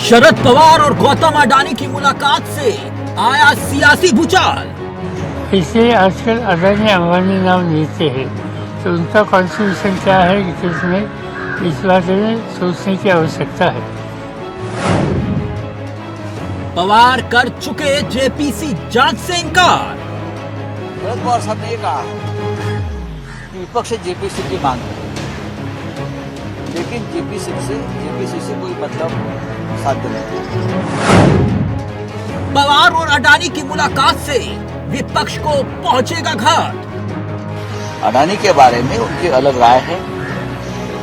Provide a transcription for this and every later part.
शरद पवार और गौतम अडानी की मुलाकात से आया सियासी भूचाल। इसलिए आजकल अडानी अंबानी नाम लेते हैं तो उनका कॉन्स्टिट्यूशन क्या है कि इसमें इस बारे में सोचने की आवश्यकता है। पवार कर चुके जेपीसी जांच से इंकार। शरद पवार साहब ने ये कहा कि विपक्ष से जेपीसी की मांग है, लेकिन जेपीसी से कोई मतलब साध्य नहीं। पवार और अडानी की मुलाकात से विपक्ष को पहुंचेगा घाट। अडानी के बारे में उनकी अलग राय है,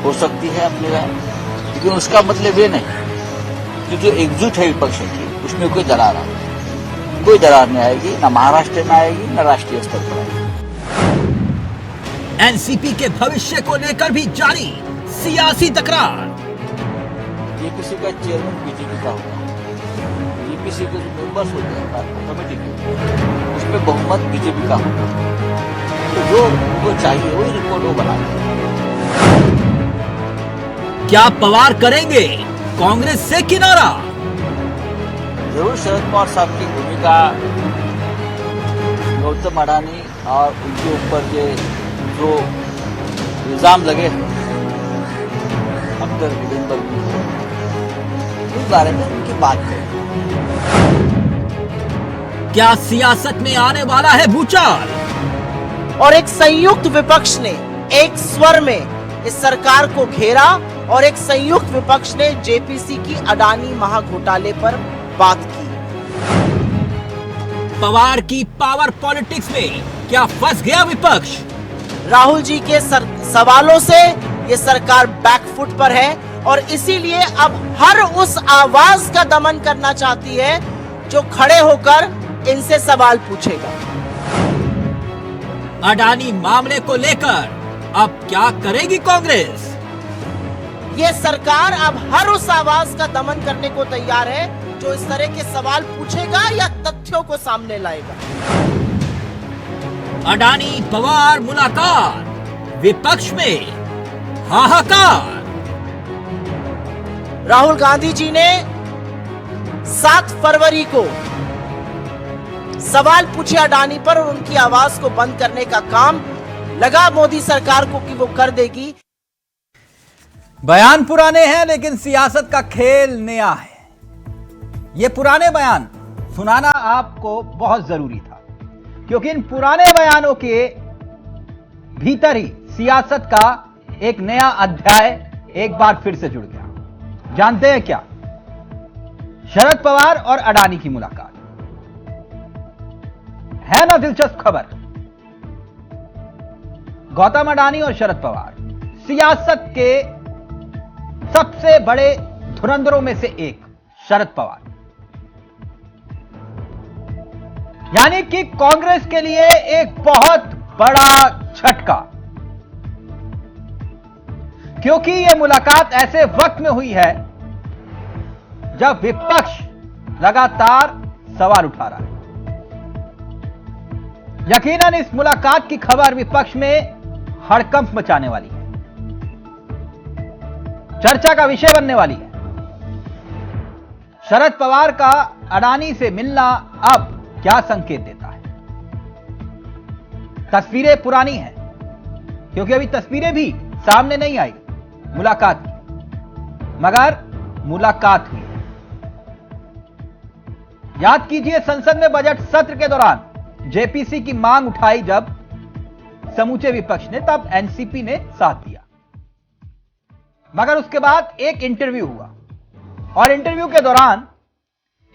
हो सकती है अपनी राय, लेकिन उसका मतलब ये नहीं कि जो एकजुट है विपक्ष की उसमें कोई दरार आएगी। कोई दरार नहीं आएगी, न महाराष्ट्र में आएगी न राष्ट्रीय स्तर पर आएगी। एनसीपी के भविष्य को लेकर भी जारी सियासी तकरार। जेपीसी का चेयरमैन बीजेपी का होगा, जेपीसी के जो मेंबर्स होते हैं कमेटी के, उसमें बहुमत बीजेपी का होगा। तो जो उनको चाहिए वही रिपोर्ट वो बनाएंगे। क्या पवार करेंगे कांग्रेस से किनारा? जरूर शरद पवार साहब की भूमिका गौतम अडानी और उनके ऊपर जो इल्जाम लगे हैं अख्तर हिडेनबर्ग इस बारे में उनकी बात करें। क्या सियासत में आने वाला है भूचाल? और एक संयुक्त विपक्ष ने एक स्वर में इस सरकार को घेरा और एक संयुक्त विपक्ष ने जेपीसी की अडानी महाघोटाले पर बात की। पवार की पावर पॉलिटिक्स में क्या फंस गया विपक्ष? राहुल जी के सवालों से ये सरकार बैकफुट पर है और इसीलिए अब हर उस आवाज का दमन करना चाहती है जो खड़े होकर इनसे सवाल पूछेगा। अडानी मामले को लेकर अब क्या करेगी कांग्रेस? ये सरकार अब हर उस आवाज का दमन करने को तैयार है जो इस तरह के सवाल पूछेगा या तथ्यों को सामने लाएगा। अडानी पवार मुलाकात, विपक्ष में हाहाकार। राहुल गांधी जी ने 7 फरवरी को सवाल पूछे अडानी पर और उनकी आवाज को बंद करने का काम लगा मोदी सरकार को कि वो कर देगी। बयान पुराने हैं लेकिन सियासत का खेल नया है। ये पुराने बयान सुनाना आपको बहुत जरूरी था, क्योंकि इन पुराने बयानों के भीतर ही सियासत का एक नया अध्याय एक बार फिर से जुड़ गया। जानते हैं क्या? शरद पवार और अडानी की मुलाकात है ना दिलचस्प खबर। गौतम अडानी और शरद पवार सियासत के सबसे बड़े धुरंधरों में से एक। शरद पवार यानी कि कांग्रेस के लिए एक बहुत बड़ा झटका, क्योंकि यह मुलाकात ऐसे वक्त में हुई है जब विपक्ष लगातार सवाल उठा रहा है। यकीनन इस मुलाकात की खबर विपक्ष में हड़कंप मचाने वाली है, चर्चा का विषय बनने वाली है। शरद पवार का अडानी से मिलना अब क्या संकेत देता है? तस्वीरें पुरानी हैं, क्योंकि अभी तस्वीरें भी सामने नहीं आई मुलाकात की, मगर मुलाकात हुई। याद कीजिए, संसद में बजट सत्र के दौरान जेपीसी की मांग उठाई जब समूचे विपक्ष ने, तब एनसीपी ने साथ दिया। मगर उसके बाद एक इंटरव्यू हुआ और इंटरव्यू के दौरान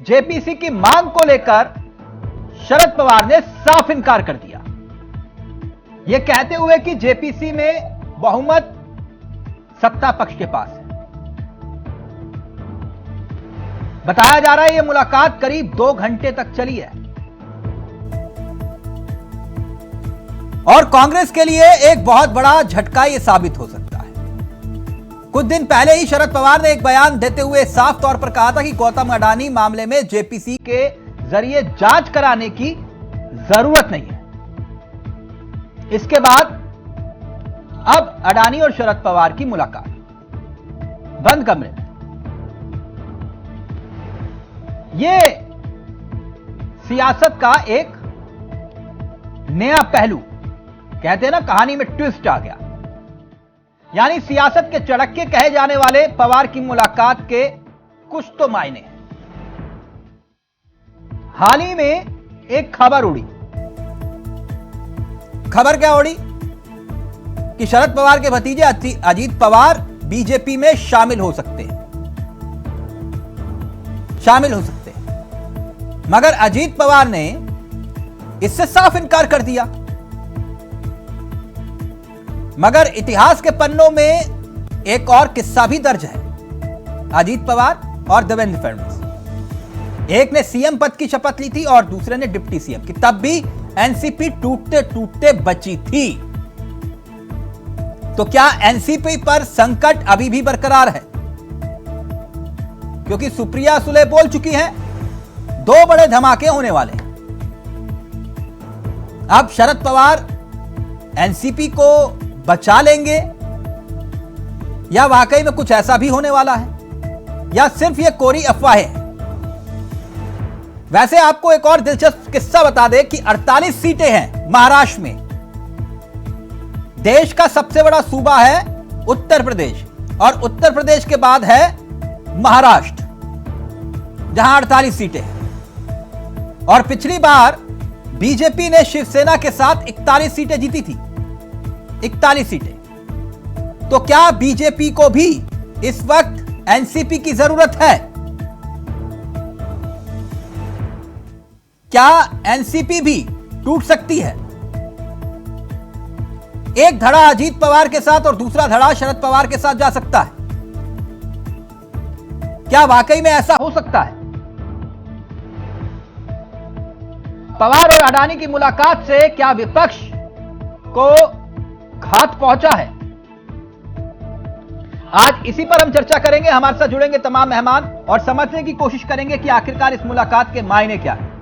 जेपीसी की मांग को लेकर शरद पवार ने साफ इनकार कर दिया, यह कहते हुए कि जेपीसी में बहुमत सत्ता पक्ष के पास है। बताया जा रहा है यह मुलाकात करीब 2 घंटे तक चली है और कांग्रेस के लिए एक बहुत बड़ा झटका यह साबित हो सकता है। कुछ दिन पहले ही शरद पवार ने एक बयान देते हुए साफ तौर पर कहा था कि गौतम अडानी मामले में जेपीसी के जरिए जांच कराने की जरूरत नहीं है। इसके बाद अब अडानी और शरद पवार की मुलाकात बंद कमरे में। ये सियासत का एक नया पहलू, कहते हैं ना कहानी में ट्विस्ट आ गया। यानी सियासत के चड़क्के कहे जाने वाले पवार की मुलाकात के कुछ तो मायने हैं। हाल ही में एक खबर उड़ी। खबर क्या उड़ी कि शरद पवार के भतीजे अजीत पवार बीजेपी में शामिल हो सकते हैं, मगर अजीत पवार ने इससे साफ इनकार कर दिया। मगर इतिहास के पन्नों में एक और किस्सा भी दर्ज है अजीत पवार और देवेंद्र फडणवीस। एक ने सीएम पद की शपथ ली थी और दूसरे ने डिप्टी सीएम की। तब भी एनसीपी टूटते टूटते बची थी। तो क्या एनसीपी पर संकट अभी भी बरकरार है? क्योंकि सुप्रिया सुले बोल चुकी हैं 2 बड़े धमाके होने वाले हैं। अब शरद पवार एनसीपी को बचा लेंगे या वाकई में कुछ ऐसा भी होने वाला है, या सिर्फ यह कोरी अफवाह है? वैसे आपको एक और दिलचस्प किस्सा बता दें कि 48 सीटें हैं महाराष्ट्र में। देश का सबसे बड़ा सूबा है उत्तर प्रदेश और उत्तर प्रदेश के बाद है महाराष्ट्र, जहां 48 सीटें हैं। और पिछली बार बीजेपी ने शिवसेना के साथ 41 सीटें जीती थी। 41 सीटें। तो क्या बीजेपी को भी इस वक्त एनसीपी की जरूरत है? क्या एनसीपी भी टूट सकती है? एक धड़ा अजीत पवार के साथ और दूसरा धड़ा शरद पवार के साथ जा सकता है। क्या वाकई में ऐसा हो सकता है? पवार और अडानी की मुलाकात से क्या विपक्ष को घात पहुंचा है? आज इसी पर हम चर्चा करेंगे। हमारे साथ जुड़ेंगे तमाम मेहमान और समझने की कोशिश करेंगे कि आखिरकार इस मुलाकात के मायने क्या है।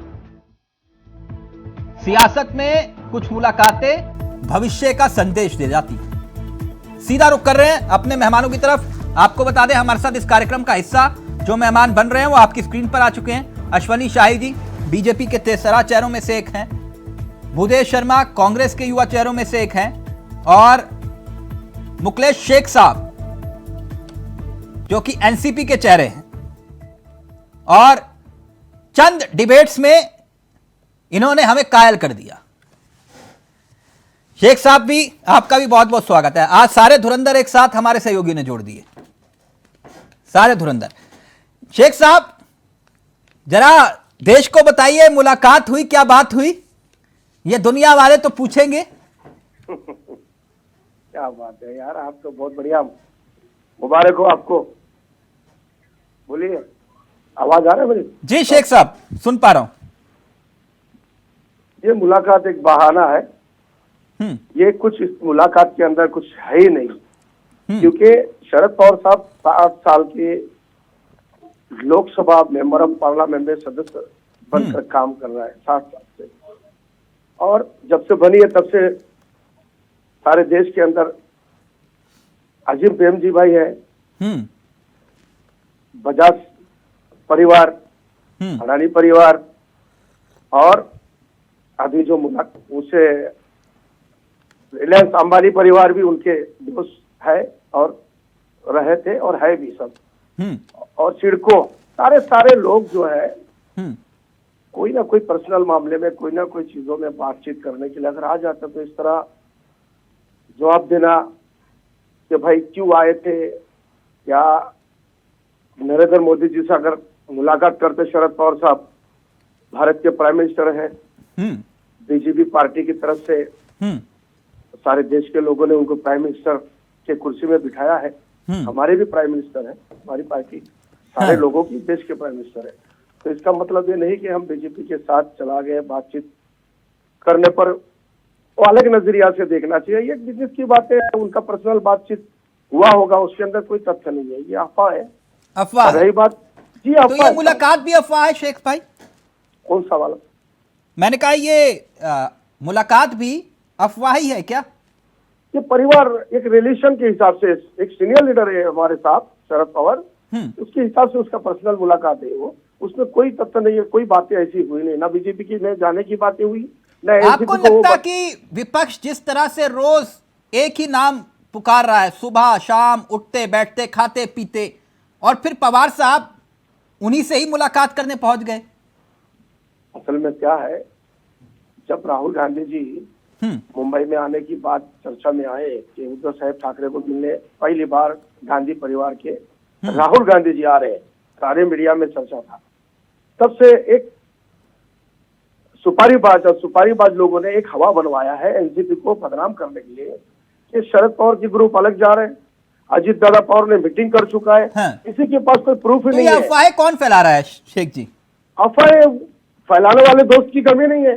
सियासत में कुछ मुलाकातें भविष्य का संदेश दे जाती है। सीधा रुख कर रहे हैं अपने मेहमानों की तरफ। आपको बता दें हमारे साथ इस कार्यक्रम का हिस्सा जो मेहमान बन रहे हैं वो आपकी स्क्रीन पर आ चुके हैं। अश्वनी शाही जी बीजेपी के तेसरा चेहरों में से एक हैं, भूदेव शर्मा कांग्रेस के युवा चेहरों में से एक हैं, और मुकलेश शेख साहब जो कि एनसीपी के चेहरे हैं। और चंद डिबेट्स में इन्होंने हमें कायल कर दिया। शेख साहब भी, आपका भी बहुत बहुत स्वागत है। आज सारे धुरंधर एक साथ हमारे सहयोगी ने जोड़ दिए, सारे धुरंधर। शेख साहब जरा देश को बताइए, मुलाकात हुई, क्या बात हुई? ये दुनिया वाले तो पूछेंगे। क्या बात है यार, आप तो बहुत बढ़िया, मुबारक हो आपको। बोलिए, आवाज आ रहा है मेरी? जी शेख साहब सुन पा रहा हूं। ये मुलाकात एक बहाना है। ये कुछ इस मुलाकात के अंदर कुछ है ही नहीं, क्योंकि शरद पवार साहब 7 साल के लोकसभा मेंबर ऑफ पार्लियामेंट में सदस्य बनकर काम कर रहा है 7 साल से। और जब से बनी है तब से सारे देश के अंदर अजीम प्रेमजी भाई है, बजाज परिवार, अडानी परिवार, और अभी जो उसे रिलायंस अंबानी परिवार भी उनके दोस्त है और रहे थे और है भी सब। और सिडको, सारे लोग जो है कोई ना कोई पर्सनल मामले में, कोई ना कोई चीजों में बातचीत करने के लिए अगर आ जाता तो इस तरह जवाब देना कि भाई क्यों आए थे, या नरेंद्र मोदी जी से अगर मुलाकात करते शरद पवार साहब, भारत के प्राइम मिनिस्टर हैं, बीजेपी पार्टी की तरफ से सारे देश के लोगों ने उनको प्राइम मिनिस्टर के कुर्सी में बिठाया है। हमारे भी प्राइम मिनिस्टर है, हमारी पार्टी सारे लोगों की देश के प्राइम मिनिस्टर है। तो इसका मतलब ये नहीं कि हम बीजेपी के साथ चला गए। बातचीत करने पर वो अलग नजरिया से देखना चाहिए। ये बिजनेस की बातें, उनका पर्सनल बातचीत हुआ होगा, उसके अंदर कोई तथ्य नहीं है। ये अफवाह है। अफवाह रही बात जी, तो ये मुलाकात भी अफवाह है शेख भाई? कौन सा वाला? मैंने कहा ये मुलाकात भी अफवाह ही है क्या? ये परिवार एक रिलेशन के हिसाब से, एक सीनियर लीडर है हमारे साथ शरद पवार, उसके हिसाब से उसका पर्सनल मुलाकात है। वो उसमें कोई तथ्य नहीं है, कोई बातें ऐसी हुई नहीं, ना बीजेपी की न जाने की बातें हुई, ना आपको लगता कि विपक्ष जिस तरह से रोज एक ही नाम पुकार रहा है, सुबह शाम उठते बैठते खाते पीते, और फिर पवार साहब उन्हीं से ही मुलाकात करने पहुंच गए? असल में क्या है, जब राहुल गांधी जी मुंबई में आने की बात चर्चा में आए कि उद्धव साहब ठाकरे को मिलने पहली बार गांधी परिवार के राहुल गांधी जी आ रहे हैं, सारे मीडिया में चर्चा था। तब से एक सुपारीबाज लोगों ने एक हवा बनवाया है एनसीपी को बदनाम करने के लिए कि शरद पवार की ग्रुप अलग जा रहे हैं, अजीत दादा पवार ने मीटिंग कर चुका है। किसी के पास कोई प्रूफ ही तो नहीं ये है। अफवाहें कौन फैला रहा है शेख जी? अफवाहें फैलाने वाले दोस्त की कमी नहीं है।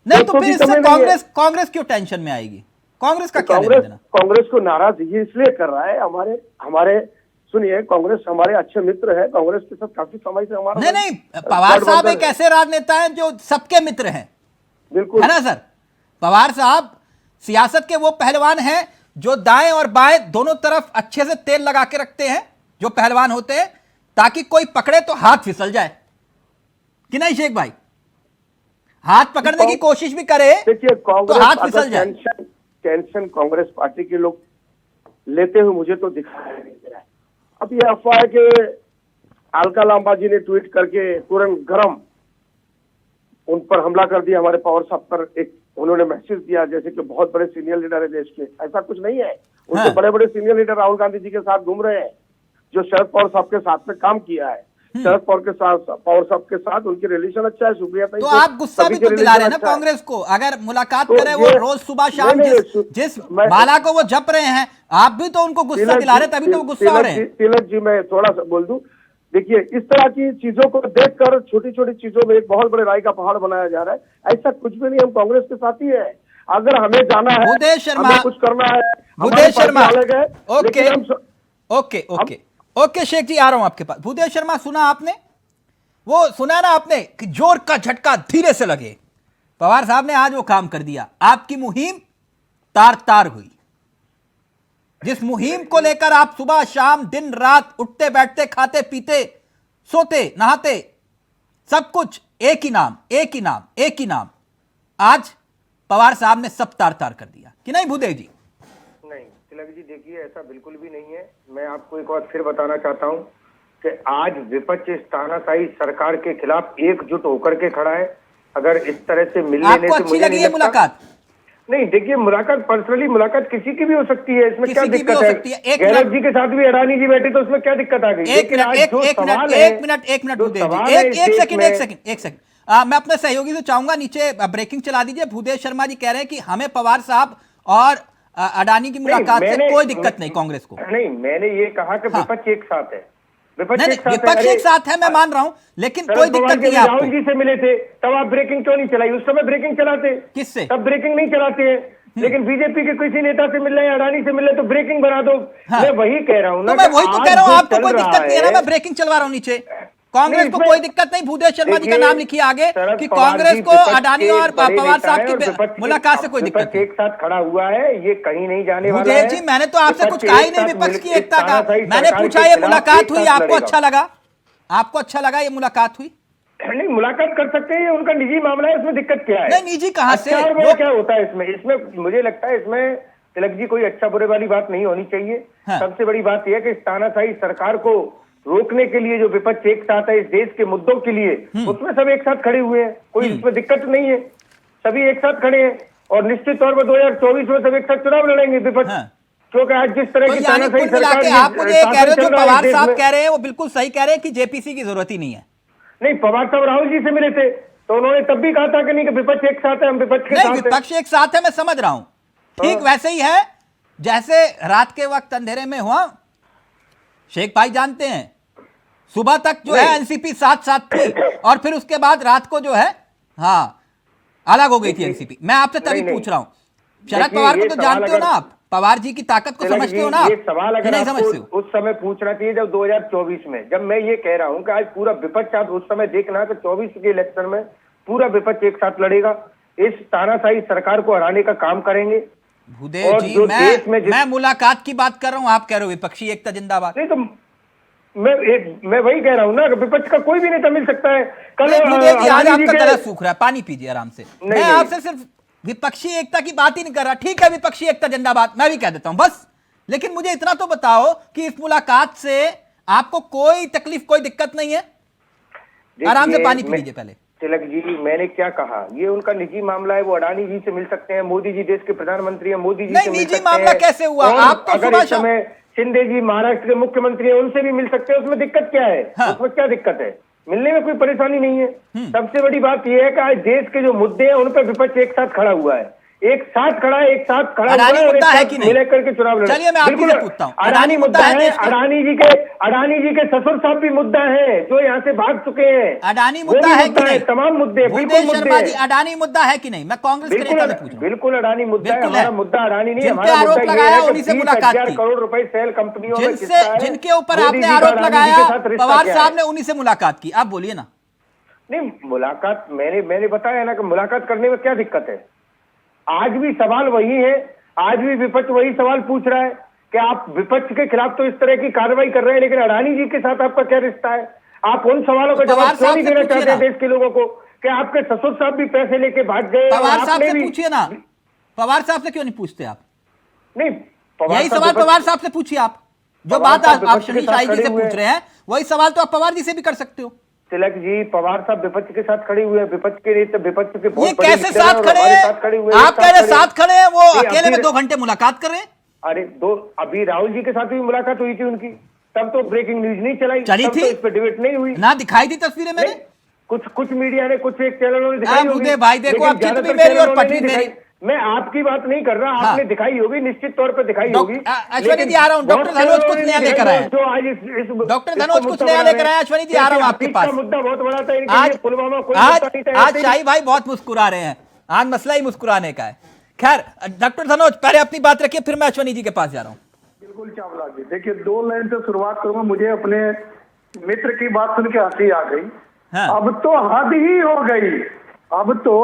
नहीं तो फिर इससे कांग्रेस क्यों टेंशन में आएगी? कांग्रेस का क्या लेना देना? कांग्रेस को नाराज ये इसलिए कर रहा है, हमारे सुनिए, कांग्रेस हमारे अच्छे मित्र है, कांग्रेस के साथ काफी समय से हमारा नहीं, पवार साहब एक ऐसे राजनेता हैं जो सबके मित्र हैं, बिल्कुल, है ना सर? पवार साहब सियासत के वो पहलवान हैं जो दाएं और बाएं दोनों तरफ अच्छे से तेल लगा के रखते हैं, जो पहलवान होते हैं, ताकि कोई पकड़े तो हाथ फिसल जाए, कि नहीं शेख भाई? हाथ पकड़ने की कोशिश भी करे देखिए, तो हाथ फिसल जाए। टेंशन कांग्रेस पार्टी के लोग लेते हुए मुझे तो दिखाया नहीं दे रहा है। अब ये अफवाह है कि अलका लांबा जी ने ट्वीट करके तुरंत गरम उन पर हमला कर दिया, हमारे पवार साहब पर एक उन्होंने मैसेज दिया जैसे कि बहुत बड़े सीनियर लीडर है देश के। ऐसा कुछ नहीं है। उनसे बड़े बड़े सीनियर लीडर राहुल गांधी जी के साथ घूम रहे हैं, जो शरद पवार साहब के साथ में काम किया है। शरद पवार साहब के साथ उनकी रिलेशन अच्छा है। सुप्रिया तो आप गुस्सा भी तो दिला रहे हैं ना कांग्रेस को? अगर मुलाकात करे वो रोज सुबह शाम जिस माला को वो जप रहे हैं, आप भी तो उनको गुस्सा दिला रहे, तभी तो वो गुस्सा हो रहे हैं। तिलक जी, मैं थोड़ा सा बोल दूं, देखिए, इस तरह की चीजों को देखकर छोटी छोटी चीजों में एक बहुत बड़े राय का पहाड़ बनाया जा रहा है। ऐसा कुछ भी नहीं, हम कांग्रेस के साथ ही है। अगर हमें जाना है, हमें कुछ करना है, भूदेव शर्मा, ओके शेख जी, आ रहा हूं आपके पास। भूदेव शर्मा, सुना आपने? वो सुना ना आपने कि जोर का झटका धीरे से लगे। पवार साहब ने आज वो काम कर दिया, आपकी मुहिम तार तार हुई। जिस मुहिम को लेकर आप सुबह शाम दिन रात उठते बैठते खाते पीते सोते नहाते, सब कुछ एक ही नाम, एक ही नाम, एक ही नाम, आज पवार साहब ने सब तार तार कर दिया, कि नहीं भूदेव जी? नहीं तिलक जी, देखिए ऐसा बिल्कुल भी नहीं है। मैं आपको एक बार फिर बताना चाहता हूं कि आज विपक्ष इस तानाशाही सरकार के खिलाफ एकजुट होकर के खड़ा है। अगर इस तरह से मिलने आपको अच्छी लगी है मुलाकात? नहीं, देखिए, मुलाकात पर्सनली मुलाकात किसी की भी हो सकती है, इसमें क्या दिक्कत है? गहलोत जी के साथ भी अडानी जी बैठे तो उसमें क्या दिक्कत आ गई? एक मिनट भूदेव जी, एक सेकंड, मैं अपने सहयोगी से चाहूंगा नीचे ब्रेकिंग चला दीजिए। भूदेव शर्मा जी कह रहे हैं कि हमें पवार साहब और अडानी की मुलाकात से कोई दिक्कत नहीं कांग्रेस को। नहीं, मैंने ये कहा कि विपक्ष एक साथ है, विपक्ष एक साथ है, मैं मान रहा हूं, लेकिन कोई दिक्कत नहीं है आपको। राहुल जी से मिले थे तब आप ब्रेकिंग क्यों नहीं चलाई? उस समय ब्रेकिंग चलाते। किससे? तब ब्रेकिंग नहीं चलाते हैं, लेकिन बीजेपी के किसी नेता से मिल रहे हैं, अडानी से मिल रहे तो ब्रेकिंग बना दो। मैं वही कह रहा हूँ ना, मैं वही तो कह रहा हूँ, आपको कोई दिक्कत नहीं है ना? मैं ब्रेकिंग चलवा रहा हूँ नीचे, कांग्रेस को कोई दिक्कत नहीं। भूदेव शर्मा जी का नाम लिखिए आगे कि कांग्रेस को अडानी और पवार साहब की मुलाकात से कोई दिक्कत नहीं। एक साथ खड़ा हुआ है, ये कहीं नहीं जाने वाला है। भूदेव जी, मैंने तो आपसे कुछ कहा ही नहीं विपक्ष की एकता का। मैंने पूछा ये मुलाकात हुई, आपको अच्छा लगा? आपको अच्छा लगा ये मुलाकात हुई? नहीं, मुलाकात कर सकते हैं, उनका निजी मामला है, इसमें दिक्कत क्या है? नहीं, निजी कहां से? वो क्या होता है इसमें मुझे लगता है इसमें तिलक जी कोई अच्छा बुरे वाली बात नहीं होनी चाहिए। सबसे बड़ी बात यह है कि इस तानाशाही सरकार को रोकने के लिए जो विपक्ष एक साथ है इस देश के मुद्दों के लिए, उसमें सब एक साथ खड़े हुए हैं, कोई इसमें दिक्कत नहीं है, सभी एक साथ खड़े हैं। और निश्चित तौर पर 2024 में सब एक साथ चुनाव लड़ेंगे विपक्ष, क्योंकि आज जिस तरह की तानाशाही सरकार, आप मुझे ये कह रहे हो जो पवार साहब कह रहे हैं वो बिल्कुल सही कह रहे हैं कि जेपीसी की जरूरत ही नहीं है। नहीं, पवार साहब राहुल जी से मिले थे तो उन्होंने तब भी कहा था कि नहीं कि विपक्ष एक साथ है, हम विपक्ष के साथ हैं। विपक्ष एक साथ है, मैं समझ रहा हूं, ठीक वैसे ही है जैसे रात के वक्त अंधेरे में हुआ। शेख भाई जानते हैं, सुबह तक जो है एनसीपी साथ साथ थी और फिर उसके बाद रात को जो है अलग हो गई थी एनसीपी। मैं आपसे तभी पूछ रहा हूं, शरद पवार को तो जानते हो ना आप, पवार जी की ताकत को समझते हो ना आप? ये सवाल अगर नहीं समझते हो? उस समय पूछना चाहिए जब 2024 में, जब मैं ये कह रहा हूं कि आज पूरा विपक्ष, आप उस समय देखना कि 24 के इलेक्शन में पूरा विपक्ष एक साथ लड़ेगा, इस तानाशाही सरकार को हराने का काम करेंगे। भूदेव जी, मैं मुलाकात की बात कर रहा हूं, आप कह रहे हो विपक्षी एकता जिंदाबाद। नहीं तो मैं वही कह रहा हूँ ना कि विपक्ष का कोई भी नेता मिल सकता है। कल आज आपका गला सूख रहा है, पानी पीजिए आराम से। मैं आपसे सिर्फ विपक्षी एकता की बात ही नहीं कर रहा। ठीक है, विपक्षी एकता जिंदाबाद, मैं भी कह देता हूं बस, लेकिन मुझे इतना तो बताओ कि इस मुलाकात से आपको कोई तकलीफ, कोई दिक्कत नहीं है? आराम से पानी पी लीजिए पहले। तिलक जी, मैंने क्या कहा, ये उनका निजी मामला है, वो अडानी जी से मिल सकते हैं, मोदी जी देश के प्रधानमंत्री हैं, मोदी जी से मिल सकते हैं। निजी मामला कैसे हुआ? आप तो अगर इस समय शिंदे जी महाराष्ट्र के मुख्यमंत्री हैं, उनसे भी मिल सकते हैं, उसमें दिक्कत क्या है? हाँ। उसमें क्या दिक्कत है? मिलने में कोई परेशानी नहीं है। सबसे बड़ी बात यह है कि आज देश के जो मुद्दे हैं उन पर विपक्ष एक साथ खड़ा हुआ है, एक साथ खड़ा है मुद्दा है कि नहीं? मिलकर के चुनाव लड़े। चलिए मैं आपसे पूछता हूं, अडानी मुद्दा है। अडानी जी के ससुर साहब भी मुद्दा है जो यहाँ से भाग चुके हैं। अडानी मुद्दा है कि नहीं? तमाम मुद्दे, भूदेव शर्मा जी, अडानी मुद्दा है कि नहीं? मैं कांग्रेस के नेता से पूछ रहा हूं। बिल्कुल अडानी मुद्दा है। हमारा मुद्दा अडानी नहीं, हमारा आरोप लगाया उन्हीं से मुलाकात की। करोड़ रुपए सेल कंपनियों में जिनके ऊपर आपने आरोप लगाया, पवार साहब ने उन्हीं से मुलाकात की। आप बोलिए ना। नहीं, मुलाकात मैंने बताया ना कि मुलाकात करने में क्या दिक्कत है। आज भी सवाल वही है, आज भी विपक्ष वही सवाल पूछ रहा है कि आप विपक्ष के खिलाफ तो इस तरह की कार्रवाई कर रहे हैं, लेकिन अडानी जी के साथ आपका क्या रिश्ता है? आप उन सवालों का जवाब क्यों नहीं देना चाहते देश के लोगों को कि आपके ससुर साहब भी पैसे लेके भाग गए? पवार साहब से पूछिए ना। पवार साहब से क्यों नहीं पूछते आप? नहीं, यही सवाल पवार साहब से पूछिए आप। जो बात आप शनीश शाही जी से पूछ रहे हैं, वही सवाल तो आप पवार जी से भी कर सकते हो। तिलक जी, पवार साहब विपक्ष के साथ खड़े हुए हैं, विपक्ष के नेता विपक्ष के बहुत बड़े कैसे साथ खड़े हैं? आप कह रहे साथ खड़े हैं, वो अकेले में 2 घंटे मुलाकात कर रहे हैं। अरे अभी राहुल जी के साथ भी मुलाकात हुई थी उनकी, तब तो ब्रेकिंग न्यूज नहीं चलाई, चली थी, इस पर डिबेट नहीं हुई ना, दिखाई थी तस्वीरें मैंने। कुछ मीडिया ने, कुछ एक चैनलों ने दिखाई होगी। भाई देखो, अब चित भी मेरी और पटरी मेरी। मैं आपकी बात नहीं कर रहा, आपने दिखाई होगी, निश्चित तौर पर दिखाई होगी। अश्वनी जी आ रहा हूँ, डॉक्टर धनोज कुछ नया लेकर आए। डॉक्टर धनोज कुछ नया लेकर आए। अश्वनी जी आ रहा हूँ आपके पास। मुद्दा बहुत बड़ा था। आज शाही भाई बहुत मुस्कुरा रहे हैं, आज मसला ही मुस्कुराने का है। खैर डॉक्टर धनोज पहले अपनी बात रखिए, फिर मैं अश्वनी जी के पास जा रहा हूँ। बिल्कुल चावला जी, देखिए 2 लाइन से शुरुआत करूंगा। मुझे अपने मित्र की बात सुन के हंसी आ गई। हाँ। अब तो हद ही हो गई, अब तो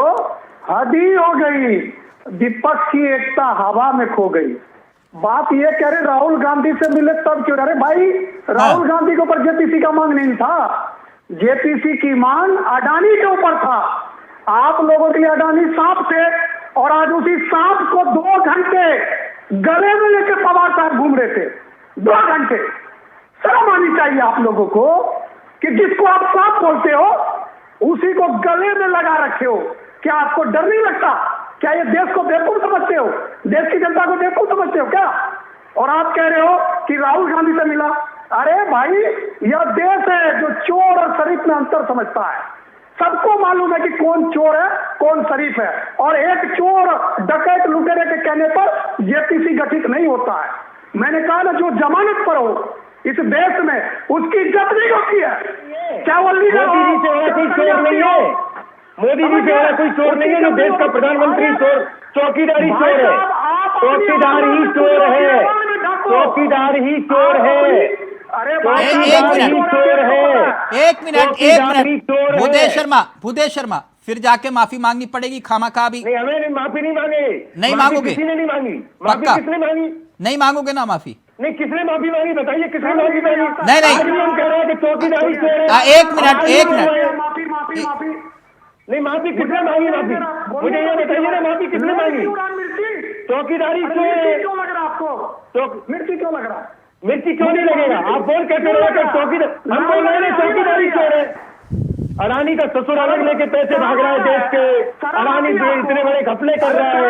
हद ही हो गई, विपक्ष की एकता हवा में खो गई। बात ये कह रहे राहुल गांधी से मिले तब क्यों? अरे भाई, राहुल गांधी के ऊपर जेपीसी का मांग नहीं था, जेपीसी की मांग अडानी के ऊपर था। आप लोगों के लिए अडानी सांप थे, और आज उसी सांप को 2 घंटे गले में लेकर पवार साहब घूम रहे थे। 2 घंटे। शर्म आनी चाहिए आप लोगों को कि जिसको आप सांप बोलते हो उसी को गले में लगा रखे हो। क्या आपको डर नहीं लगता? क्या ये देश को बेवकूफ समझते हो? देश की जनता को बेवकूफ समझते हो क्या? और आप कह रहे हो कि राहुल गांधी से मिला। अरे भाई, यह देश है जो चोर और शरीफ में अंतर समझता है। सबको मालूम है कि कौन चोर है, कौन शरीफ है, और एक चोर डकैत लुटेरे के कहने पर जेपीसी गठित नहीं होता है। मैंने कहा ना, जो जमानत पर हो इस देश में, उसकी इज्जत नहीं होती है। क्या वो लीडर मोदी जी से वाला कोई चोर नहीं है, मोदी जी से वाला कोई चोर नहीं है जो देश का प्रधानमंत्री चोर, चौकीदारी चोर है, चौकीदार ही चोर है, चौकीदार ही चोर है। अरे एक मिनट भूदेव शर्मा, फिर जाके माफी मांगनी पड़ेगी खामा भी। नहीं, हमें माफी नहीं मांगे, नहीं मांगोगे? किसी ने नहीं मांगी माफी। किसने मांगी? नहीं मांगोगे ना माफी? नहीं, किसने माफी मांगी? बताइए किसने माफी मांगी? नहीं हम कह रहे हैं कि चौकीदारी चोर है। एक मिनट नहीं, माफी किसने मांगी? माफी मुझे ये बताइए ना, माफी किसने मांगी? चौकीदारी चोर है। क्यों लग रहा आपको? मिर्ची क्यों लग रहा? मिर्ची क्यों नहीं लगेगा? आप बोल कैसे रहे कि चौकीदार? हम बोल रहे हैं चौकीदारी चोर है। अडानी का ससुर अलग लेके पैसे भाग रहा है देश के, अडानी इतने बड़े घपले कर रहा है।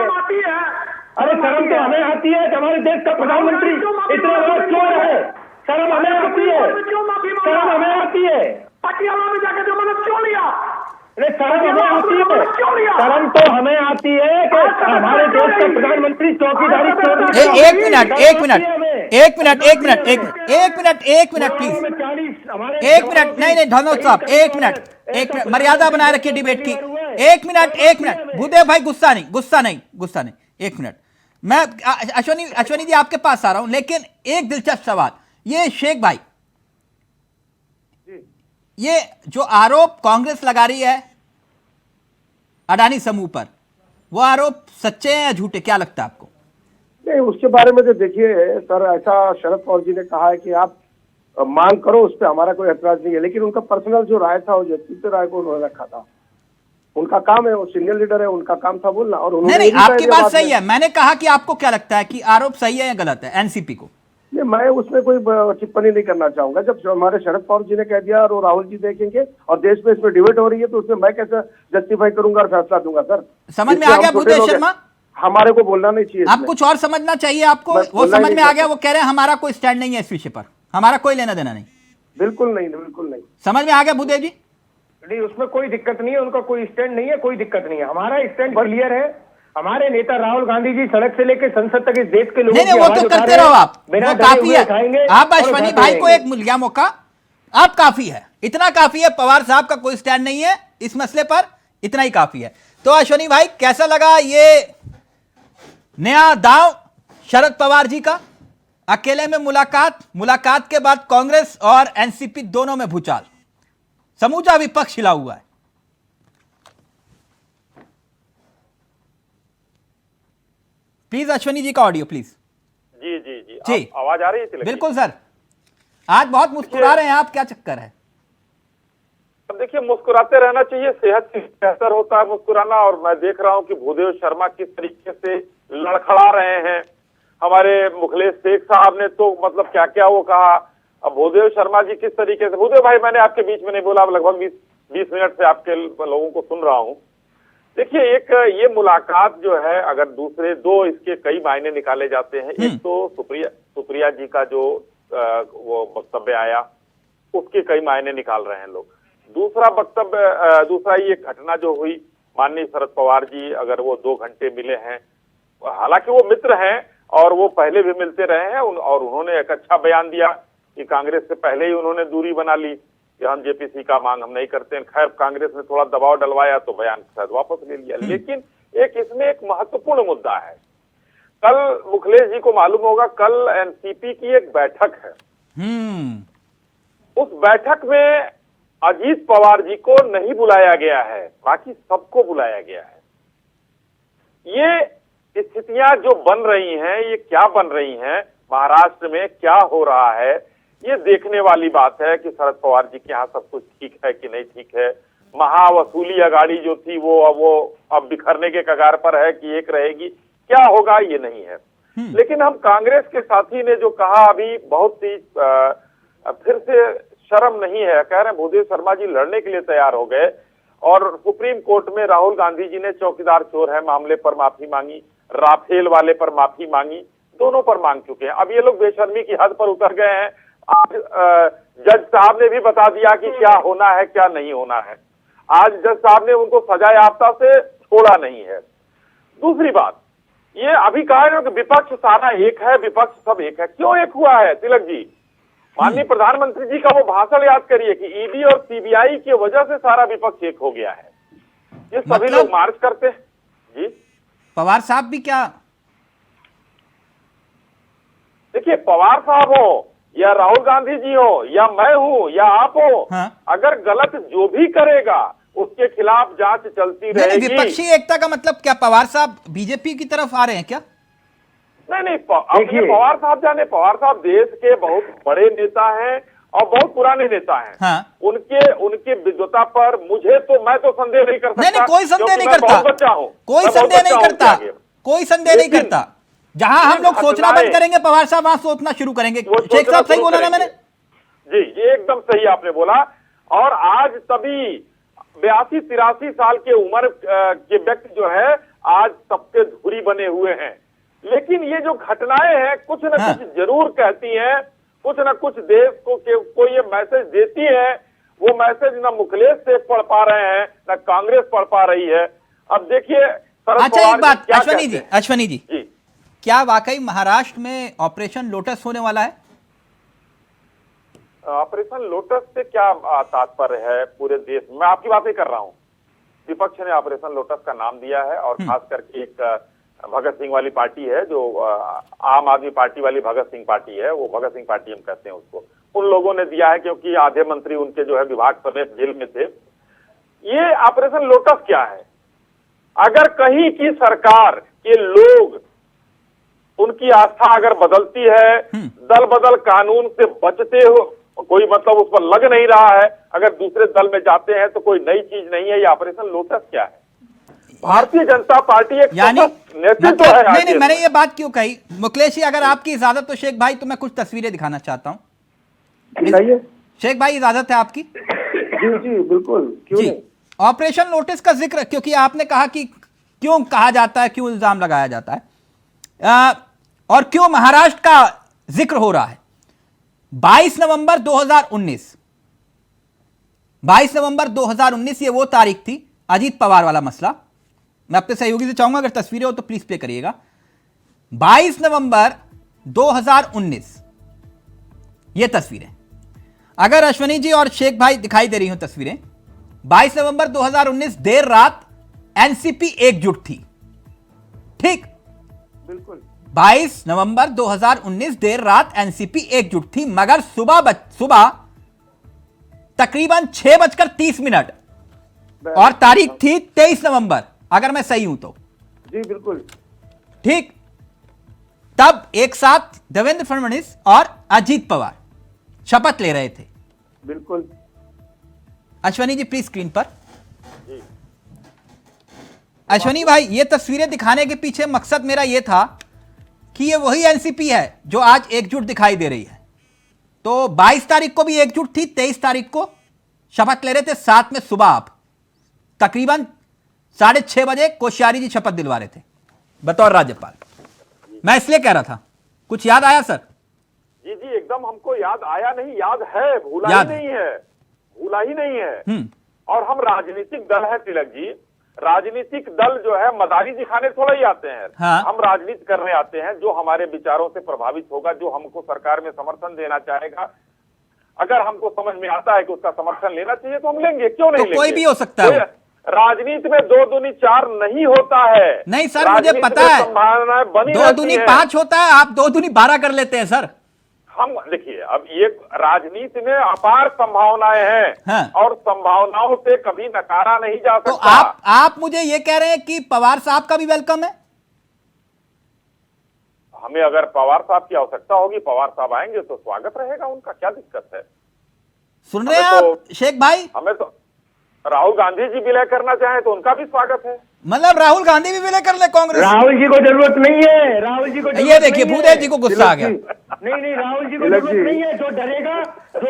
अरे शर्म तो हमें आती है कि हमारे देश का प्रधानमंत्री इतना बड़ा चोर है। शर्म हमें आती है, शर्म हमें आती है। पटियाला में जाकर जमानत क्यों लिया? अरे शर्म हमें आती है, शर्म तो हमें आती है कि हमारे देश का प्रधानमंत्री चौकीदारी चोर। एक मिनट प्लीज, एक मिनट। नहीं धनोज साहब, एक मिनट मर्यादा बनाए रखिए डिबेट की। एक मिनट भूदेव भाई, गुस्सा नहीं। एक मिनट, मैं अश्वनी जी आपके पास आ रहा हूं, लेकिन एक दिलचस्प सवाल। ये शेख भाई, ये जो आरोप कांग्रेस लगा रही है अडानी समूह पर, वो आरोप सच्चे हैं या झूठे? क्या लगता है आपको? नहीं, उसके बारे में तो देखिए सर, ऐसा शरद पवार जी ने कहा है कि आप मांग करो, उस पर हमारा कोई एतराज नहीं है, लेकिन उनका पर्सनल जो राय था वो जगदीप राय को उन्होंने रखा था। उनका काम है, वो सीनियर लीडर है, उनका काम था बोलना। और उन्होंने नहीं, आपकी बात सही है। मैंने कहा कि आपको क्या लगता है कि आरोप सही है या गलत है एनसीपी को? नहीं, मैं उसमें कोई टिप्पणी नहीं करना चाहूंगा। जब हमारे शरद पवार जी ने कह दिया और राहुल जी देखेंगे और देश में इसमें डिबेट हो रही है, तो उसमें मैं कैसे जस्टिफाई करूंगा और फैसला दूंगा? सर, समझ में आ गया भूदेव शर्मा? हमारे को बोलना नहीं चाहिए, आप कुछ और समझना चाहिए आपको। वो समझ में आ गया, वो कह रहे हैं हमारा कोई स्टैंड नहीं है इस विषय पर, हमारा कोई लेना देना नहीं। बिल्कुल नहीं, बिल्कुल नहीं। समझ में आ गया भूदेव जी? नहीं, उसमें कोई दिक्कत नहीं है, उनका कोई स्टैंड नहीं है, कोई दिक्कत नहीं है। हमारा स्टैंड क्लियर है। हमारे नेता राहुल गांधी जी सड़क से लेकर संसद तक इस देश के लोगों नहीं, वो तो करते रहो आप, वो काफी है। आप अश्वनी भाई को एक मिल मौका, आप काफी है, इतना काफी है। पवार साहब का कोई स्टैंड नहीं है इस मसले पर, इतना ही काफी है। तो अश्वनी भाई, कैसा लगा ये नया दांव शरद पवार जी का? अकेले में मुलाकात के बाद कांग्रेस और एनसीपी दोनों में भूचाल, समूचा विपक्ष हिला हुआ है। प्लीज अश्वनी जी का ऑडियो प्लीज। जी जी जी, जी। आवाज आ रही है? बिल्कुल सर। आज बहुत मुस्कुरा रहे हैं आप, क्या चक्कर है? अब देखिए, मुस्कुराते रहना चाहिए, सेहत की बेहतर होता है मुस्कुराना। और मैं देख रहा हूं कि भूदेव शर्मा किस तरीके से लड़खड़ा रहे हैं। हमारे मुखलेश शेख साहब ने तो मतलब क्या क्या वो कहा। अब भूदेव शर्मा जी किस तरीके से, भूदेव भाई मैंने आपके बीच में नहीं बोला, लगभग 20 मिनट से आपके लोगों को सुन रहा हूं। देखिए, एक ये मुलाकात जो है, अगर दूसरे दो इसके कई मायने निकाले जाते हैं। एक तो सुप्रिया जी का जो वो वक्तव्य आया, उसके कई मायने निकाल रहे हैं लोग। दूसरा ये घटना जो हुई, माननीय शरद पवार जी अगर वो 2 घंटे मिले हैं, हालांकि वो मित्र हैं और वो पहले भी मिलते रहे हैं, और उन्होंने एक अच्छा बयान दिया कि कांग्रेस से पहले ही उन्होंने दूरी बना ली कि हम जेपीसी का मांग हम नहीं करते हैं। खैर, कांग्रेस ने थोड़ा दबाव डलवाया तो बयान शायद वापस ले लिया। लेकिन इसमें एक महत्वपूर्ण मुद्दा है। कल मुखलेश जी को मालूम होगा, कल एनसीपी की एक बैठक है। उस बैठक में अजीत पवार जी को नहीं बुलाया गया है, बाकी सबको बुलाया गया है। ये स्थितियां जो बन रही हैं, ये क्या बन रही हैं, महाराष्ट्र में क्या हो रहा है, ये देखने वाली बात है कि शरद पवार जी के यहाँ सब कुछ ठीक है कि नहीं ठीक है। महावसूली अगाड़ी जो थी वो अब बिखरने के कगार पर है कि एक रहेगी, क्या होगा ये नहीं है। लेकिन हम कांग्रेस के साथी ने जो कहा अभी, बहुत ही फिर से शर्म नहीं है, कह रहे हैं भूदेव शर्मा जी लड़ने के लिए तैयार हो गए और सुप्रीम कोर्ट में राहुल गांधी जी ने चौकीदार चोर है मामले पर माफी मांगी, राफेल वाले पर माफी मांगी, दोनों पर मांग चुके हैं। अब ये लोग बेशर्मी की हद पर उतर गए हैं। आज जज साहब ने भी बता दिया कि क्या होना है क्या नहीं होना है। आज जज साहब ने उनको सजा याफ्ता से छोड़ा नहीं है। दूसरी बात, ये अभी कहा है कि विपक्ष सारा एक है, विपक्ष सब एक है। क्यों एक हुआ है तिलक जी? माननीय प्रधानमंत्री जी का वो भाषण याद करिए कि ईडी और सीबीआई की वजह से सारा विपक्ष एक हो गया है। ये सभी लोग मार्च करते हैं जी। पवार साहब भी क्या? देखिए, पवार साहब हो या राहुल गांधी जी हो या मैं हूं या आप हो, अगर गलत जो भी करेगा उसके खिलाफ जांच चलती रहेगी। विपक्षी एकता का मतलब क्या? पवार साहब बीजेपी की तरफ आ रहे हैं क्या? नहीं, पवार साहब जाने, पवार साहब देश के बहुत बड़े नेता हैं और बहुत पुराने नेता हैं। उनके विद्वता पर मैं तो संदेह नहीं कर सकता। नहीं, कोई संदेह नहीं करता, कोई संदेह नहीं करता, कोई संदेह नहीं करता। जहां हम लोग सोचना बंद करेंगे, पवार साहब वहां सोचना शुरू करेंगे। शेख साहब सही बोला ना मैंने? जी, ये एकदम सही आपने बोला। और आज तभी 82-83 साल के उम्र के व्यक्ति जो है आज सबके धुरी बने हुए हैं। लेकिन ये जो घटनाएं हैं कुछ न कुछ जरूर कहती हैं, कुछ न कुछ देश को ये मैसेज देती है। वो मैसेज न मुखलेश से पढ़ पा रहे हैं न कांग्रेस पढ़ पा रही है। अब देखिए, अच्छा एक बात अश्वनी जी, क्या वाकई महाराष्ट्र में ऑपरेशन लोटस होने वाला है? ऑपरेशन लोटस से क्या तात्पर्य है पूरे देश में? मैं आपकी बातें कर रहा हूं। विपक्ष ने ऑपरेशन लोटस का नाम दिया है और खास करके एक भगत सिंह वाली पार्टी है जो आम आदमी पार्टी वाली भगत सिंह पार्टी है, वो भगत सिंह पार्टी हम कहते हैं उसको, उन लोगों ने दिया है क्योंकि आधे मंत्री उनके जो है विभाग समेत जेल में थे। ये ऑपरेशन लोटस क्या है? अगर कहीं की सरकार के लोग उनकी आस्था अगर बदलती है, दल बदल कानून से बचते कोई मतलब उस पर लग नहीं रहा है। अगर दूसरे दल में जाते हैं तो कोई नई चीज नहीं है। ये ऑपरेशन लोटस क्या है? भारतीय जनता पार्टी एक यानी नेतृत्व है। नहीं नहीं, मैंने ये बात क्यों कही मुकलेश जी, अगर आपकी इजाजत तो शेख भाई, तो मैं कुछ तस्वीरें दिखाना चाहता हूँ। शेख भाई इजाजत है आपकी? जी जी बिल्कुल, क्यों नहीं। ऑपरेशन लोटस का जिक्र, क्योंकि आपने कहा कि क्यों कहा जाता है, क्यों इल्जाम लगाया जाता है, और क्यों महाराष्ट्र का जिक्र हो रहा है। 22 नवंबर 2019 ये वो तारीख थी, अजीत पवार वाला मसला। मैं अपने सहयोगी से चाहूंगा अगर तस्वीरें हो तो प्लीज प्ले करिएगा। 22 नवंबर 2019 ये तस्वीरें, अगर अश्वनी जी और शेख भाई दिखाई दे रही हो तस्वीरें। 22 नवंबर 2019 देर रात एनसीपी एकजुट थी, ठीक? बिल्कुल 22 नवंबर 2019 देर रात एनसीपी एकजुट थी, मगर सुबह तकरीबन 6:30 और तारीख थी 23 नवंबर, अगर मैं सही हूं तो। जी बिल्कुल ठीक, तब एक साथ देवेंद्र फडणवीस और अजीत पवार शपथ ले रहे थे। बिल्कुल। अश्वनी जी प्लीज स्क्रीन पर। अश्वनी भाई, ये तस्वीरें दिखाने के पीछे मकसद मेरा यह था कि ये वही एनसीपी है जो आज एकजुट दिखाई दे रही है। तो 22 तारीख को भी एकजुट थी, 23 तारीख को शपथ ले रहे थे, साथ में सुबह आप तकरीबन 6:30 बजे कोश्यारी जी शपथ दिलवा रहे थे बतौर राज्यपाल। मैं इसलिए कह रहा था, कुछ याद आया सर? जी जी एकदम हमको याद आया नहीं, याद है, भूला ही नहीं है, भूला ही नहीं है। और हम राजनीतिक दल है तिलक जी, राजनीतिक दल जो है मदारी दिखाने थोड़ा ही आते हैं। हाँ। हम राजनीति करने आते हैं, जो हमारे विचारों से प्रभावित होगा, जो हमको सरकार में समर्थन देना चाहेगा, अगर हमको समझ में आता है कि उसका समर्थन लेना चाहिए तो हम लेंगे, क्यों नहीं तो लेंगे? कोई भी हो सकता है। राजनीति में 2 दूनी 4 नहीं होता है। नहीं सर, मुझे पता है संभावनाएं बनी 2 दूनी 5 होता है, आप 2 दूनी 12 कर लेते हैं सर। हम देखिए, अब ये राजनीति में अपार संभावनाएं हैं। हाँ। और संभावनाओं से कभी नकारा नहीं जा सकता। तो आप मुझे ये कह रहे हैं कि पवार साहब का भी वेलकम है? हमें अगर पवार साहब की आवश्यकता होगी, पवार साहब आएंगे तो स्वागत रहेगा उनका, क्या दिक्कत है? सुन रहे हैं आप शेख भाई? हमें तो राहुल गांधी जी विलय करना चाहें तो उनका भी स्वागत है। मतलब राहुल गांधी भी विलय कर ले कांग्रेस? राहुल जी को जरूरत नहीं है, राहुल जी को ये देखिए भूदेव जी को गुस्सा आ गया। नहीं राहुल जी को जरूरत नहीं है। जो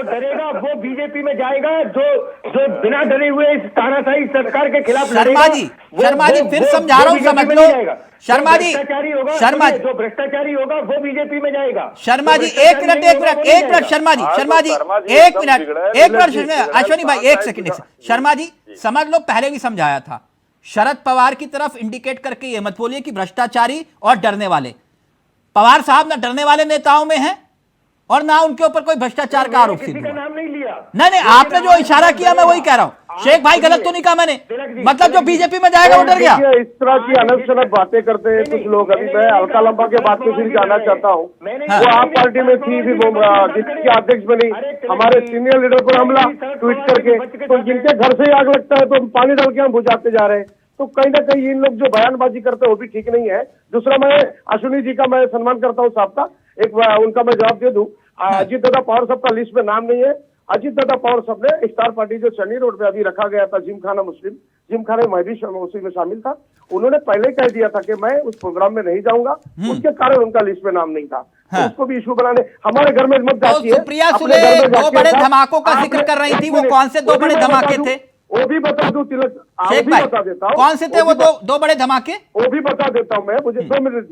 डरेगा वो बीजेपी में जाएगा, जो बिना डरे हुए इस तानाशाही सरकार के खिलाफ शर्मा जी फिर समझा रहा हूं, समझ लो। शर्मा जी जो भ्रष्टाचारी होगा वो बीजेपी में जाएगा। शर्मा जी एक मिनट शर्मा जी एक मिनट अश्वनी भाई एक सेकंड। शर्मा जी समझ लो, पहले भी समझाया था, शरद पवार की तरफ इंडिकेट करके ये मत बोलिए कि भ्रष्टाचारी और डरने वाले। पवार साहब ना डरने वाले नेताओं में हैं और ना उनके ऊपर कोई भ्रष्टाचार का आरोप सिद्ध हुआ। नाम नहीं लिया। नहीं आपने जो इशारा किया मैं वही कह रहा हूं। शेख भाई गलत तो नहीं कहा मैंने, मतलब जो बीजेपी में जाएगा वो डर गया। इस तरह की अनक शनक बातें करते हैं कुछ लोग। अभी मैं हल्का लंबा के बात में फिर जाना चाहता हूँ। वो आप पार्टी में थी, भी जिसकी अध्यक्ष बनी, हमारे सीनियर लीडर पर हमला ट्वीट करके, तो जिनके घर से आग लगता है तो पानी डाल के हम बुझाते जा रहे हैं। तो कहीं ना कहीं इन लोग जो बयानबाजी करते हैं वो भी ठीक नहीं है। दूसरा, मैं अश्विनी जी का मैं सम्मान करता हूँ साहब का, एक उनका मैं जवाब दे दूं। अजीत दादा पवार साहब का लिस्ट में नाम नहीं है। अजीत दादा पवार साहब ने स्टार पार्टी जो चन्नी रोड पे अभी रखा गया था, जिमखाना मुस्लिम जिमखाने, मैं भी उसी में शामिल था। उन्होंने पहले ही कह दिया था कि मैं उस प्रोग्राम में नहीं जाऊंगा, उसके कारण उनका लिस्ट में नाम नहीं था। तो उसको भी इशू बनाने हमारे घर में मत जाती है। सुप्रिया सुले 2 बड़े धमाकों का जिक्र कर रही थी, वो कौन से 2 बड़े धमाके थे? वो भी बता दूं तिलक, शेख भाई बता देता हूँ कौन से थे वो 2 बड़े धमाके? वो भी बता देता हूँ मैं, मुझे 2 मिनट।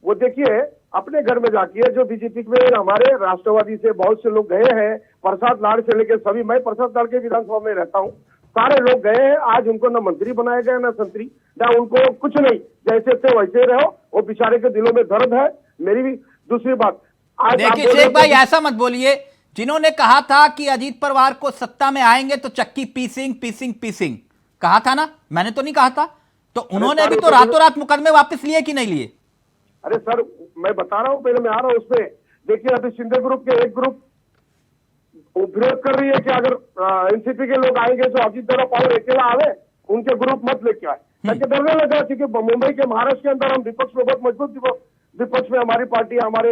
वो देखिए, अपने घर में जाके जो बीजेपी में हमारे राष्ट्रवादी से बहुत से लोग गए हैं, प्रसाद लाड़ से लेकर सभी, मैं प्रसाद लाड़ के विधानसभा में रहता हूँ, सारे लोग गए हैं। आज उनको न मंत्री बनाया गया न संतरी, न उनको कुछ नहीं, जैसे थे वैसे रहो। वो बेचारे के दिलों में दर्द है। मेरी भी दूसरी बात, आज देखिए शेख भाई ऐसा मत बोलिए। जिन्होंने कहा था कि अजीत पवार को सत्ता में आएंगे तो चक्की पीसिंग कहा था ना, मैंने तो नहीं कहा था। तो उन्होंने भी तो रातों रात मुकदमे वापस लिए कि नहीं लिए? अरे सर, मैं बता रहा हूँ, पहले मैं आ रहा हूँ उसमें। देखिए, अभी शिंदे ग्रुप के एक ग्रुप विरोध कर रही है कि अगर एनसीपी के लोग आएंगे तो अजीत दादा पवार अकेला आवे, उनके ग्रुप मत लेके आए। ताकि डरने लगा, क्योंकि मुंबई के, महाराष्ट्र के अंदर हम विपक्ष में बहुत मजबूत विपक्ष में हमारी पार्टी, हमारे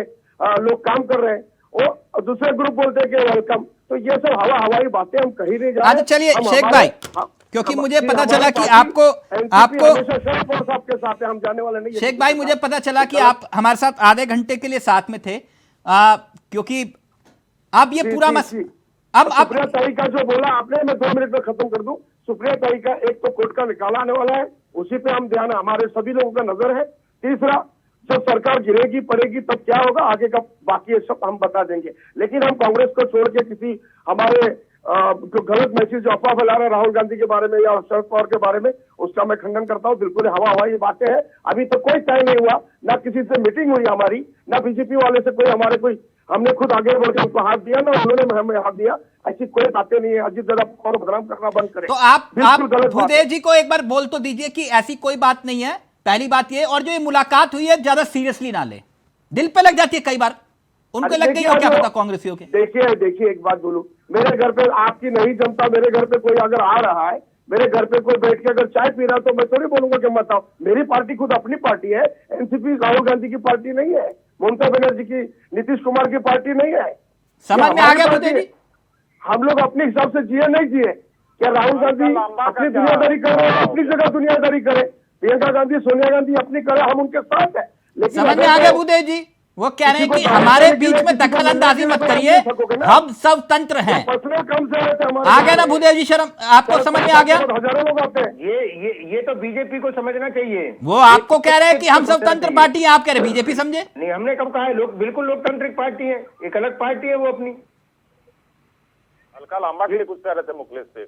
लोग काम कर रहे हैं। वो दूसरे ग्रुप बोलते हैं कि वेलकम। तो ये सब हवाई बातें हम कहीं नहीं जा रहे। अच्छा चलिए शेख भाई, क्योंकि मुझे पता चला कि आपको शरद पवार साहब के साथ है, हम जाने वाले नहीं। शेख भाई, मुझे पता चला कि आप हमारे साथ आधे घंटे के लिए साथ में थे, क्योंकि आप ये पूरा अब सुप्रिया ताई का जो बोला आपने, मैं 2 मिनट में खत्म कर दूं। सुप्रिया ताई का एक तो कोर्ट का निकाला आने वाला है, उसी पे हम ध्यान, हमारे सभी लोगों का नजर है। तीसरा, जब सरकार गिरेगी पड़ेगी तब क्या होगा आगे का, बाकी ये सब हम बता देंगे। लेकिन हम कांग्रेस को छोड़ के किसी हमारे जो गलत मैसेज जो अफवाह फैला रहे राहुल गांधी के बारे में या शरद पवार के बारे में, उसका मैं खंडन करता हूँ। बिल्कुल हवाई बातें हैं। अभी तो कोई तय नहीं हुआ, ना किसी से मीटिंग हुई हमारी, ना बीजेपी वाले से कोई हमने खुद आगे बढ़ के उनको हाथ दिया, ना उन्होंने हमें हाथ दिया। ऐसी कोई बातें नहीं है। अजीत दादा और बदनाम करना बंद करें। तो आप भूदेव जी को एक बार बोल तो दीजिए कि ऐसी कोई बात नहीं है, पहली बात ये। और जो ये मुलाकात हुई है ज्यादा सीरियसली ना ले, दिल पे लग जाती है कई बार, उनको लग गई हो क्या पता कांग्रेसियों के। देखिए एक बात बोलूं, मेरे घर पे आपकी नहीं जमता, मेरे घर पे कोई अगर आ रहा है, मेरे घर पे कोई बैठ के अगर चाय पी रहा है, तो मैं थोड़ी बोलूंगा कि मत आओ। मेरी पार्टी खुद अपनी पार्टी है, एनसीपी राहुल गांधी की पार्टी नहीं है, ममता बनर्जी की, नीतीश कुमार की पार्टी नहीं है। समझ में आ गया भूदेव जी? हम लोग अपने हिसाब से जिए नहीं जिए। क्या राहुल गांधी अपनी दुनियादारी करे, अपनी जगह दुनियादारी करे, प्रियंका गांधी सोनिया गांधी अपनी करे, हम उनके साथ है। लेकिन समझ में आ गया भूदेव जी? वो कह रहे हैं कि हमारे बीच में दखल अंदाजी मत करिए, हम सब तंत्र हैं। आ गया ना भूदेव जी, शर्म आपको समझ में आ गया? हजारों लोग आते हैं। ये तो बीजेपी को समझना चाहिए। वो आपको कह रहे हैं कि हम सब तंत्र पार्टी है, आप कह रहे बीजेपी समझे? नहीं, हमने कब कहा है? लोग बिल्कुल लोकतांत्रिक पार्टी है, एक अलग पार्टी है वो अपनी। अलका लांबा के लिए कुछ कह रहे थे मुखलेश से।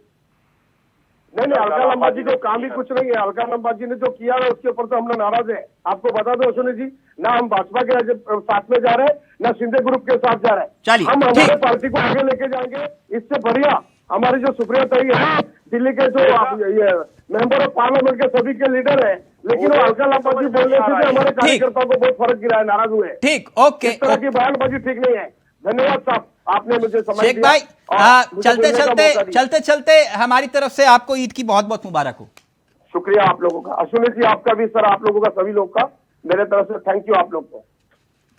नहीं, अलका लांबा जी को काम ही कुछ नहीं है। अलका लांबा जी ने जो किया है उसके ऊपर तो हम लोग नाराज है। आपको बता दो अश्विनी जी, ना हम भाजपा के साथ में जा रहे हैं, ना शिंदे ग्रुप के साथ जा रहे हैं। हम हमारे पार्टी को आगे लेके जाएंगे। इससे बढ़िया हमारी जो सुप्रिया ताई है, दिल्ली के जो मेंबर ऑफ पार्लियामेंट के सभी के लीडर है, लेकिन वो अलका लांबा जी बोलने से हमारे कार्यकर्ताओं को बहुत फर्क गिरा है, नाराज हुए। ठीक, ओके। इस तरह की बयानबाजी ठीक नहीं है। धन्यवाद साहब, आपने मुझे समय शेख भाई, चलते चलते हमारी तरफ से आपको ईद की बहुत बहुत मुबारक हो। शुक्रिया आप लोगों का, अश्विनी जी आपका भी, सर आप लोगों का, सभी लोग का मेरे तरफ से थैंक यू आप लोग को।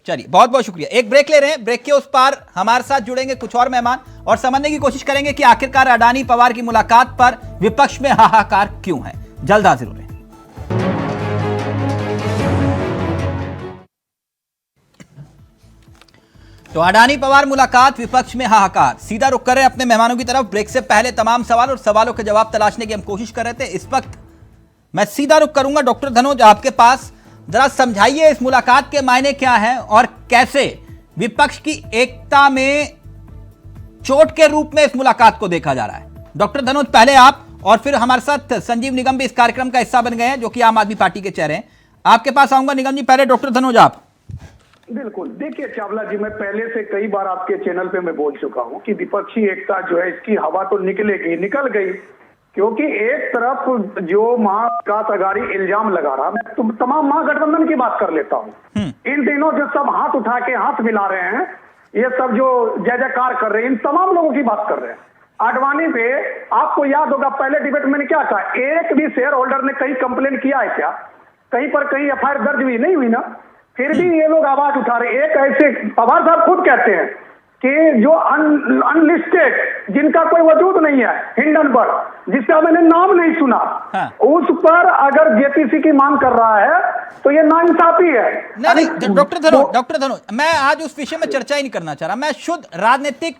चलिए बहुत बहुत शुक्रिया। एक ब्रेक ले रहे हैं, ब्रेक के उस पार हमारे साथ जुड़ेंगे कुछ और मेहमान और समझने की कोशिश करेंगे कि आखिरकार अडानी पवार की मुलाकात पर विपक्ष में हाहाकार क्यों है। जल्द हाजिर हो रहे हैं। तो अडानी पवार मुलाकात, विपक्ष में हाहाकार। सीधा रुख कर रहे हैं अपने मेहमानों की तरफ। ब्रेक से पहले तमाम सवाल और सवालों के जवाब तलाशने की हम कोशिश कर रहे थे। इस वक्त मैं सीधा रुख करूंगा डॉक्टर धनोज आपके पास। जरा समझाइए इस मुलाकात के मायने क्या हैं और कैसे विपक्ष की एकता में चोट के रूप में इस मुलाकात को देखा जा रहा है। डॉक्टर धनोज पहले आप, और फिर हमारे साथ संजीव निगम भी इस कार्यक्रम का हिस्सा बन गए हैं, जो कि आम आदमी पार्टी के चेहरे हैं। आपके पास आऊंगा निगम जी, पहले डॉक्टर धनोज आप। बिल्कुल, देखिए चावला जी, मैं पहले से कई बार आपके चैनल पे मैं बोल चुका हूं कि विपक्षी एकता जो है इसकी हवा तो निकलेगी, निकल गई। क्योंकि एक तरफ जो महाविकास अघाड़ी इल्जाम लगा रहा, मैं तो तमाम महागठबंधन की बात कर लेता हूं। इन दिनों जो सब हाथ उठा के हाथ मिला रहे हैं, ये सब जो जय जयकार कर रहे हैं, इन तमाम लोगों की बात कर रहे हैं। आडवाणी पे आपको याद होगा पहले डिबेट मैंने क्या कहा, एक भी शेयर होल्डर ने कहीं कंप्लेन किया है क्या? कहीं पर कहीं एफआईआर दर्ज हुई नहीं हुई ना? फिर भी ये लोग आवाज उठा रहे। एक ऐसे पवार साहब खुद कहते हैं कि जो अनलिस्टेड, जिनका कोई वजूद नहीं है, हिंडनबर्ग, जिसका मैंने नाम नहीं सुना, उस पर अगर जेपीसी की मांग कर रहा है तो ये नाइंसाफी है। नहीं डॉक्टर धनोज, मैं आज उस विषय में चर्चा ही नहीं करना चाह रहा। मैं शुद्ध राजनीतिक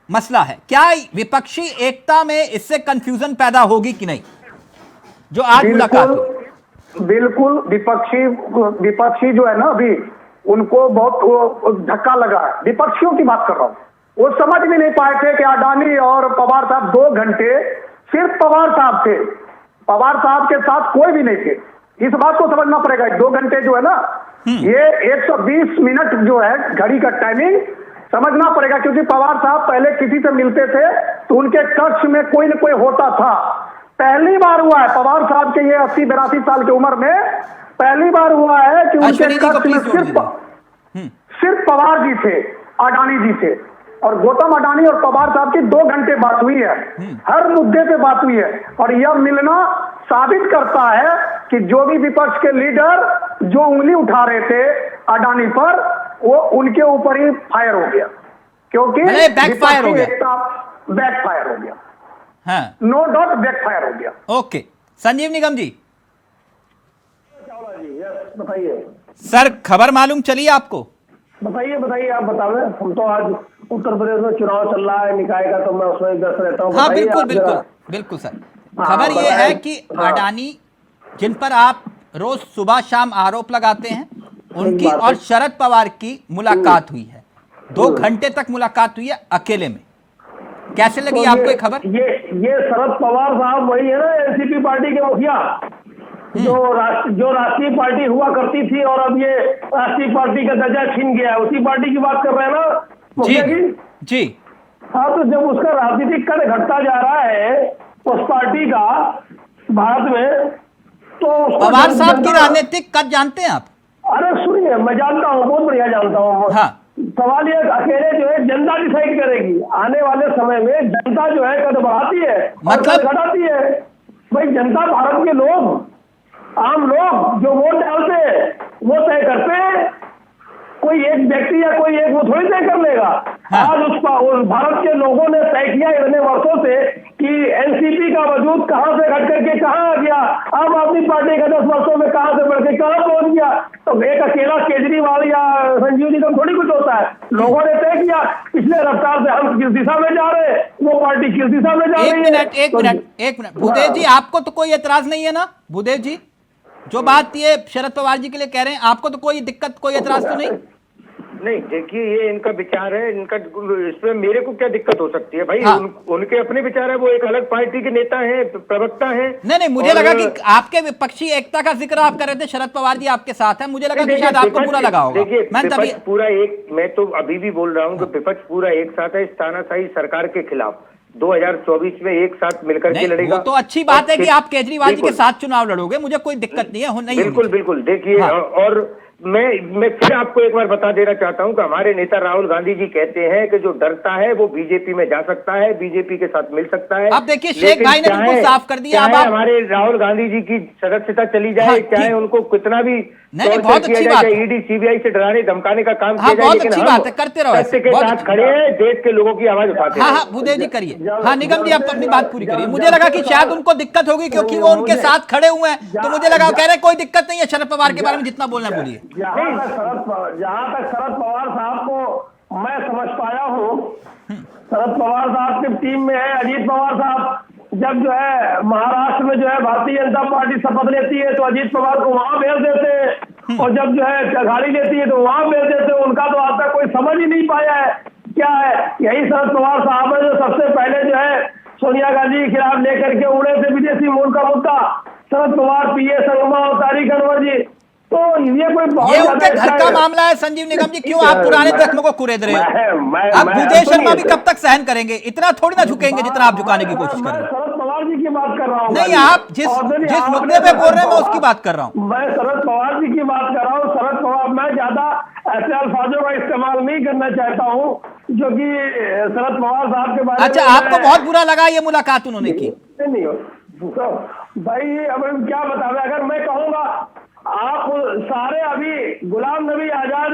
मसला है, क्या विपक्षी एकता में इससे कंफ्यूजन पैदा होगी कि नहीं जो आज मुलाकात? बिल्कुल, विपक्षी जो है ना, अभी उनको बहुत धक्का लगा है। विपक्षियों की बात कर रहा हूं, वो समझ भी नहीं पाए थे कि अडानी और पवार साहब 2 घंटे सिर्फ पवार साहब थे, पवार साहब के साथ कोई भी नहीं थे। इस बात को समझना पड़ेगा। 2 घंटे जो है ना, ये 120 मिनट जो है घड़ी का टाइमिंग समझना पड़ेगा। क्योंकि पवार साहब पहले किसी से मिलते थे तो उनके कक्ष में कोई न कोई होता था। पहली बार हुआ है पवार साहब के ये 80-82 साल की उम्र में पहली बार हुआ है कि उनके कक्ष में सिर्फ पवार जी थे, अडानी जी थे, और गौतम अडानी और पवार साहब की 2 घंटे बात हुई है, हर मुद्दे पे बात हुई है। और यह मिलना साबित करता है कि जो भी विपक्ष के लीडर जो उंगली उठा रहे थे अडानी पर, वो उनके ऊपर ही फायर हो गया, क्योंकि बैकफायर हो गया, बैकफायर हो गया, हाँ, नो डाउट बैकफायर हो गया। ओके, संजीव निगम जी, चावला जी, यस, बताइए सर, खबर मालूम चली आपको? बताइए, आप बतावे। हम तो आज उत्तर प्रदेश में चुनाव चल रहा है निकाय का, तो मैं उसमें व्यस्त रहता हूँ। हाँ, बिल्कुल सर। खबर ये है कि अडानी, जिन पर आप रोज सुबह शाम आरोप लगाते हैं, उनकी और शरद पवार की मुलाकात हुई है। 2 घंटे तक मुलाकात हुई है अकेले में। कैसे लगी तो आपको ये खबर? ये शरद पवार साहब वही है ना, एनसीपी पार्टी के मुखिया, जो राष्ट्रीय पार्टी हुआ करती थी और अब ये राष्ट्रीय पार्टी का दर्जा छीन गया है, उसी पार्टी की बात कर रहे हैं ना मुखिया जी। हाँ, तो जब उसका राजनीतिक कद घटता जा रहा है उस पार्टी का भारत में, तो पवार साहब की राजनीतिक कद जानते हैं आप? अरे सुनिए, मैं जानता हूँ, बहुत बढ़िया जानता हूँ। हाँ। सवाल ये अकेले जो है जनता डिसाइड करेगी। आने वाले समय में जनता जो है कद बढ़ाती है, मतलब घटाती है। भाई जनता, भारत के लोग, आम लोग जो वोट डालते हैं वो तय करते हैं, कोई एक व्यक्ति या कोई एक वो थोड़ी तय कर लेगा। हाँ। आज उस भारत के लोगों ने तय किया इतने वर्षों से कि एनसीपी का वजूद कहां से घट करके कहां आ गया, आम आदमी पार्टी का 10 वर्षों में कहां से बढ़ के कहां पहुंच गया। तो एक अकेला केजरीवाल या संजीव निगम थोड़ी कुछ होता है। लोगों ने तय किया पिछले रफ्तार से हम किस दिशा में जा रहे हैं, वो पार्टी किस दिशा में जा रही है। एक मिनट भूदेव जी, आपको तो कोई एतराज नहीं है ना? भूदेव जी, जो बात ये शरद पवार जी के लिए कह रहे हैं, आपको तो कोई दिक्कत, कोई एतराज तो नहीं? नहीं, देखिए, ये इनका विचार है, इनका, इसमें मेरे को क्या दिक्कत हो सकती है भाई? हाँ। उनके अपने विचार है, वो एक अलग पार्टी के नेता हैं, प्रवक्ता हैं। नहीं, मुझे लगा कि आपके विपक्षी एकता का जिक्र आप कर रहे थे, शरद पवार जी आपके साथ हैं, मुझे लगा कि शायद आपको बुरा लगा होगा। देखिए, पूरा एक, मैं तो अभी भी बोल रहा हूँ कि विपक्ष पूरा एक साथ है इस तानाशाही सरकार के खिलाफ। 2024 में एक साथ मिलकर के लड़ेगा। वो तो अच्छी बात है कि आप केजरीवाल जी के साथ चुनाव लड़ोगे, मुझे कोई दिक्कत नहीं है। बिल्कुल। देखिए, और मैं फिर आपको एक बार बता देना चाहता हूं कि हमारे नेता राहुल गांधी जी कहते हैं कि जो डरता है वो बीजेपी में जा सकता है, बीजेपी के साथ मिल सकता है। अब देखिए, शेख भाई ने बिल्कुल साफ कर दिया। चाहे हमारे राहुल गांधी जी की सदस्यता चली जाए, चाहे उनको कितना भी बहुत अच्छी बात है, ईडी सीबीआई से डराने धमकाने का काम किया जाए, बहुत अच्छी बात है, करते रहो, सत्य के साथ खड़े हैं, देश के लोगों की आवाज उठाते हैं। हाँ, भूदेव जी करिए। हाँ, निगम जी, आप अपनी बात पूरी करिए। मुझे लगा कि शायद उनको दिक्कत होगी क्योंकि वो उनके साथ खड़े हुए हैं, तो मुझे लगा कह रहे कोई दिक्कत नहीं है, शरद पवार के बारे में जितना बोलना बोलिए। जहां तक शरद पवार साहब को मैं समझ पाया हूँ, शरद पवार साहब की टीम में है अजीत पवार साहब। जब जो है महाराष्ट्र में जो है भारतीय जनता पार्टी शपथ लेती है तो अजीत पवार को वहां भेज देते हैं, और जब जो है गाड़ी लेती है तो वहां भेज देते हैं। उनका तो आज तक कोई समझ ही नहीं पाया है क्या है। यही शरद पवार साहब है जो सबसे पहले जो है सोनिया गांधी के खिलाफ लेकर के उड़े थे विदेशी मूल का मुद्दा। शरद पवार, पीए संगमा और तारिक अनवर जी, तो ये कोई ये उनके घर का मामला है। संजीव निगम जी, क्यों आप पुराने जख्मों को कुरेद रहे हो? अब भूदेव शर्मा भी कब तक सहन करेंगे? इतना थोड़ी ना झुकेंगे जितना आप झुकाने की कोशिश कर रहे हैं। शरद पवार जी की बात कर रहा हूँ। नहीं, आप जिस मुद्दे पे बोल रहे हैं मैं उसकी बात कर रहा हूँ। मैं शरद पवार जी की बात कर रहा हूँ। शरद पवार, मैं ज्यादा ऐसे अल्फाजों का इस्तेमाल नहीं करना चाहता हूँ जो कि शरद पवार साहब के बारे में। अच्छा, आपको बहुत बुरा लगा ये मुलाकात उन्होंने की? नहीं भाई, अब क्या बतावे। अगर मैं कहूँगा, आप सारे, अभी गुलाम नबी आजाद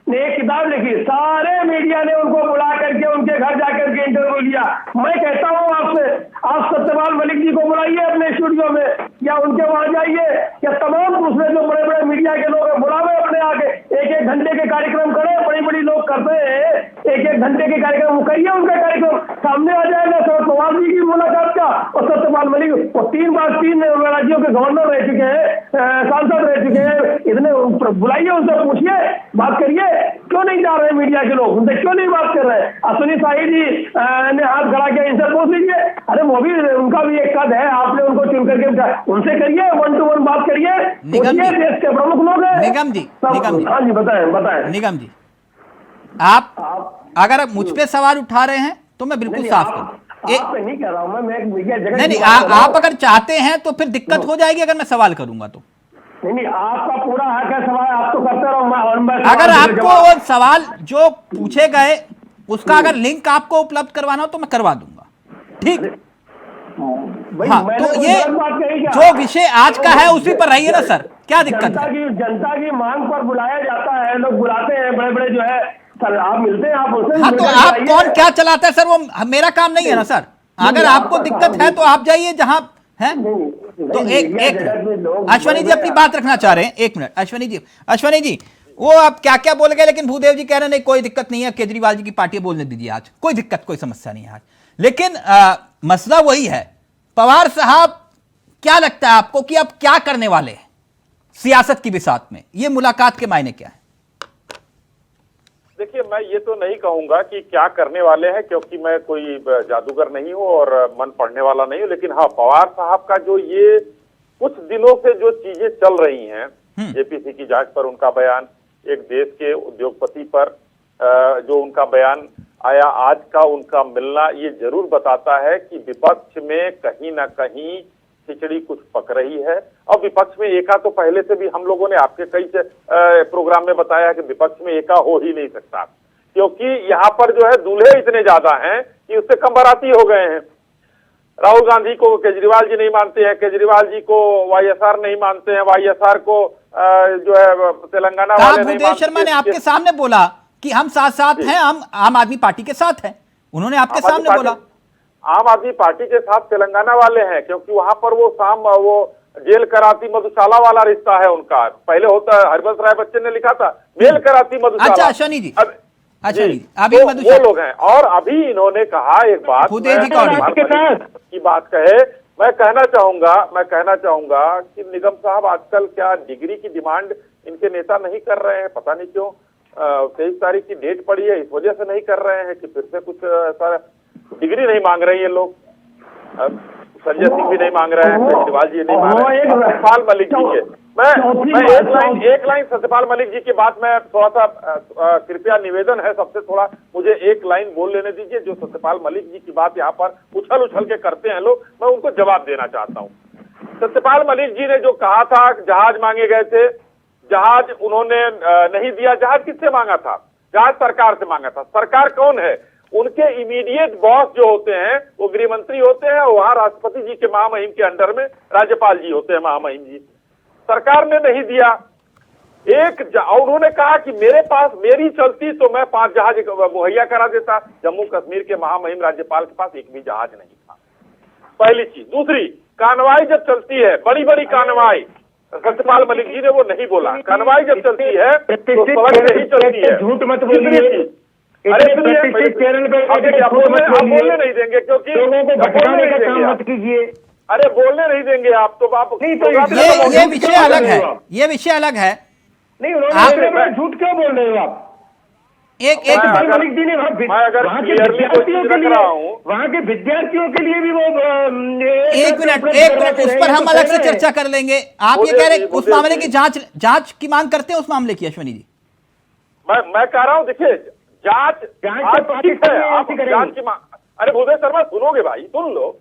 ने एक किताब लिखी, सारे मीडिया ने उनको बुला करके उनके घर जाकर के इंटरव्यू लिया। मैं कहता हूँ आपसे, आप सत्यपाल मलिक जी को बुलाइए अपने स्टूडियो में, या उनके वहां जाइए, या तमाम दूसरे जो बड़े बड़े मीडिया के लोग बुलावे अपने आगे। 1-1 घंटे के कार्यक्रम करे, बड़ी लोग करते हैं, 1-1 घंटे के कार्यक्रम करिए, उनका कार्यक्रम सामने आ जाएगा। शरद पवार जी की मुलाकात का और सत्यपाल मलिक, वो 3 राज्यों के गवर्नर रह चुके हैं, सांसद रह चुके हैं, इतने बुलाइए, उनसे पूछिए, बात करिए। क्यों नहीं जा रहे मीडिया के लोग, उनसे क्यों नहीं बात कर रहे? अश्विनी शाही जी ने हाथ खड़ा किया, इनसे पूछ लीजिए। अरे वो भी, उनका भी एक कद है, आपने उनको चुन करके उनसे करिए, 1-to-1 बात करिए। देश के प्रमुख लोग हैं। निगम जी, हाँ जी, बताएं। निगम जी, आप अगर मुझ पे सवाल उठा रहे हैं तो मैं बिल्कुल साफ करूं। आप नहीं कह रहा हूं मैं मीडिया जगह नहीं, आप अगर चाहते हैं तो फिर दिक्कत हो जाएगी अगर मैं सवाल करूंगा तो। नहीं, आपका पूरा हक है सवाल, आप तो करते रहो। अगर आपको सवाल जो पूछे गए उसका अगर लिंक आपको उपलब्ध करवाना हो तो मैं करवा दूंगा। ठीक, हाँ, तो ये जो विषय आज का है उसी पर रहिए ना सर, क्या दिक्कत है? जनता की मांग पर बुलाया जाता है, लोग बुलाते हैं बड़े बड़े जो है सर, आप मिलते हैं, आप उससे हाँ, तो आप कौन क्या चलाता है सर, वो मेरा काम नहीं है ना सर। अगर आपको दिक्कत है तो आप जाइए जहां है। तो एक अश्वनी जी अपनी बात रखना चाह रहे हैं, 1 मिनट। अश्वनी जी वो आप क्या क्या बोल गए, लेकिन भूदेव जी कह रहे हैं नहीं कोई दिक्कत नहीं है, केजरीवाल जी की पार्टी बोलने दीजिए, आज कोई दिक्कत कोई समस्या नहीं है आज। लेकिन मसला वही है, पवार साहब क्या लगता है आपको कि अब क्या करने वाले हैं सियासत की बिसात में, ये मुलाकात के मायने क्या है? देखिए, मैं ये तो नहीं कहूंगा कि क्या करने वाले हैं, क्योंकि मैं कोई जादूगर नहीं हूं और मन पढ़ने वाला नहीं हूं, लेकिन हाँ, पवार साहब का जो ये कुछ दिनों से जो चीजें चल रही हैं, जेपीसी की जांच पर उनका बयान, एक देश के उद्योगपति पर जो उनका बयान आया, आज का उनका मिलना, ये जरूर बताता है कि विपक्ष में कहीं ना कहीं खिचड़ी कुछ पक रही है। और विपक्ष में एका तो पहले से भी हम लोगों ने आपके कई प्रोग्राम में बताया कि विपक्ष में एका हो ही नहीं सकता, क्योंकि यहाँ पर जो है दूल्हे इतने ज्यादा हैं कि उससे कम बाराती हो गए हैं। राहुल गांधी को केजरीवाल जी नहीं मानते हैं, केजरीवाल जी को वाईएसआर नहीं मानते हैं, वाईएसआर को जो है तेलंगाना वाले नहीं मानते। शर्मा ने आपके सामने बोला कि हम साथ साथ हैं, हम आम आदमी पार्टी के साथ हैं, उन्होंने आपके सामने बोला। आम आदमी पार्टी के साथ तेलंगाना वाले हैं, क्योंकि वहां पर वो जेल कराती मधुशाला वाला रिश्ता है उनका। पहले होता है, हरिवंश राय बच्चन ने लिखा था जेल कराती मधुशाला। अच्छा अश्वनी जी, अभी वो लोग हैं। और अभी इन्होंने कहा एक बात की बात कहे, मैं कहना चाहूंगा कि निगम साहब आजकल क्या डिग्री की डिमांड इनके नेता नहीं कर रहे हैं, पता नहीं क्यों। 23 तारीख की डेट पड़ी है, इस वजह से नहीं कर रहे हैं कि फिर से कुछ ऐसा डिग्री नहीं मांग रहे हैं ये लोग। संजय सिंह भी नहीं मांग रहे हैं, केजरीवाल जी नहीं मांग रहे हैं, सत्यपाल मलिक जी के। मैं एक लाइन सत्यपाल मलिक जी की बात में थोड़ा सा कृपया निवेदन है सबसे, थोड़ा मुझे एक लाइन बोल लेने दीजिए। जो सत्यपाल मलिक जी की बात यहाँ पर उछल के करते हैं लोग, मैं उनको जवाब देना चाहता हूँ। सत्यपाल मलिक जी ने जो कहा था जहाज मांगे गए थे, जहाज उन्होंने नहीं दिया। जहाज किससे मांगा था? जहाज सरकार से मांगा था। सरकार कौन है? उनके इमीडिएट बॉस जो होते हैं वो गृह मंत्री होते हैं, वहां राष्ट्रपति जी के महामहिम के अंडर में राज्यपाल जी होते हैं, महामहिम जी। सरकार ने नहीं दिया। उन्होंने कहा कि मेरे पास मेरी चलती तो मैं 5 जहाज मुहैया करा देता। जम्मू कश्मीर के महामहिम राज्यपाल के पास एक भी जहाज नहीं था, पहली चीज। दूसरी, कानवाई जब चलती है, बड़ी बड़ी कानवाई, सत्यपाल मलिक जी ने वो नहीं बोला। कानवाई जब चलती है तो सड़क नहीं चलती है। झूठ मत बोलिए, अरे आप बोलने नहीं देंगे, क्योंकि लोगों को भटकाने का काम मत कीजिए। अरे बोलने नहीं देंगे आप तो आप ये विषय अलग है, ये विषय अलग है। नहीं, उन्होंने झूठ क्यों बोल रहे हो आप? एक मलिक जी ने वहाँ के विद्यार्थियों के लिए भी वो एक मिनट उस पर हम अलग से चर्चा कर लेंगे। आप ये कह रहे उस मामले की जांच की मांग करते हैं, उस मामले की अश्वनी जी? मैं कह रहा हूँ, देखिए जांच ठीक है, आप जांच की मांग। अरे भूदेव शर्मा सुनोगे भाई, सुन लो।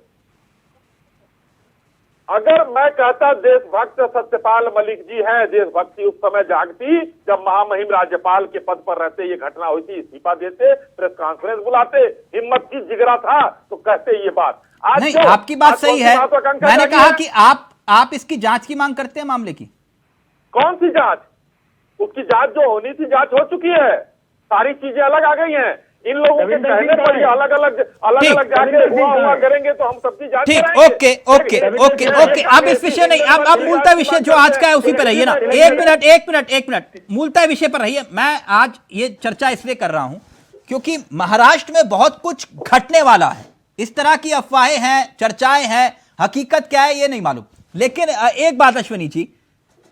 अगर मैं कहता देशभक्त सत्यपाल मलिक जी हैं, देशभक्ति उस समय जागती जब महामहिम राज्यपाल के पद पर रहते ये घटना हुई थी, इस्तीफा देते, प्रेस कॉन्फ्रेंस बुलाते, हिम्मत की जिगरा था तो कहते ये बात। आज नहीं, आपकी बात सही है। मैंने कहा कि आप इसकी जांच की मांग करते हैं मामले की। कौन सी जांच? उसकी जांच जो होनी थी जांच हो चुकी है, सारी चीजें अलग आ गई हैं। इन लोगों के कहने पर ये अलग अलग जाके हुआ करेंगे तो हम सबकी जांच कराएंगे। ओके। अब इस विषय नहीं, अब मूलतः विषय जो आज का है उसी पर रहिए ना। एक मिनट मूलतः विषय पर रहिए। मैं आज ये चर्चा इसलिए कर रहा हूं क्योंकि महाराष्ट्र में बहुत कुछ घटने वाला है। इस तरह की अफवाहें हैं, चर्चाएं हैं, हकीकत क्या है ये नहीं मालूम। लेकिन एक बात अश्वनी जी,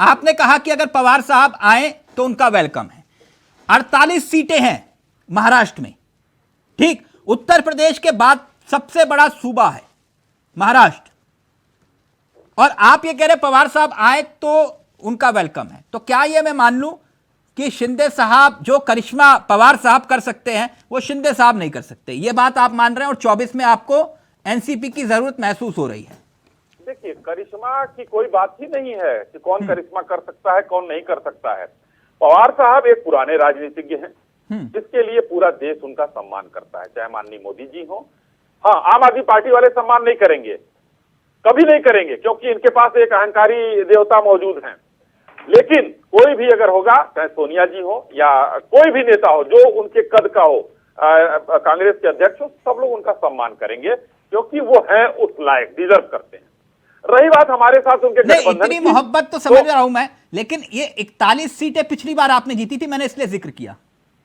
आपने कहा कि अगर पवार साहब आए तो उनका वेलकम है। 48 सीटें हैं महाराष्ट्र में, ठीक। उत्तर प्रदेश के बाद सबसे बड़ा सूबा है महाराष्ट्र, और आप ये कह रहे पवार साहब आए तो उनका वेलकम है। तो क्या ये मैं मान लूं कि शिंदे साहब जो करिश्मा पवार साहब कर सकते हैं वो शिंदे साहब नहीं कर सकते, ये बात आप मान रहे हैं? और 24 में आपको एनसीपी की जरूरत महसूस हो रही है? देखिए, करिश्मा की कोई बात ही नहीं है कि कौन करिश्मा कर सकता है कौन नहीं कर सकता है। पवार साहब एक पुराने राजनीतिज्ञ हैं जिसके लिए पूरा देश उनका सम्मान करता है, चाहे माननीय मोदी जी हो। हाँ, आम आदमी पार्टी वाले सम्मान नहीं करेंगे, कभी नहीं करेंगे, क्योंकि इनके पास एक अहंकारी देवता मौजूद हैं। लेकिन कोई भी अगर होगा, चाहे सोनिया जी हो या कोई भी नेता हो जो उनके कद का हो, कांग्रेस के अध्यक्ष हो, सब लोग उनका सम्मान करेंगे, क्योंकि वो है उस लायक, डिजर्व करते हैं। रही बात हमारे साथ उनके गठबंधन इतनी मोहब्बत तो समझ रहा हूं मैं, लेकिन ये 41 सीटें पिछली बार आपने जीती थी, मैंने इसलिए जिक्र किया।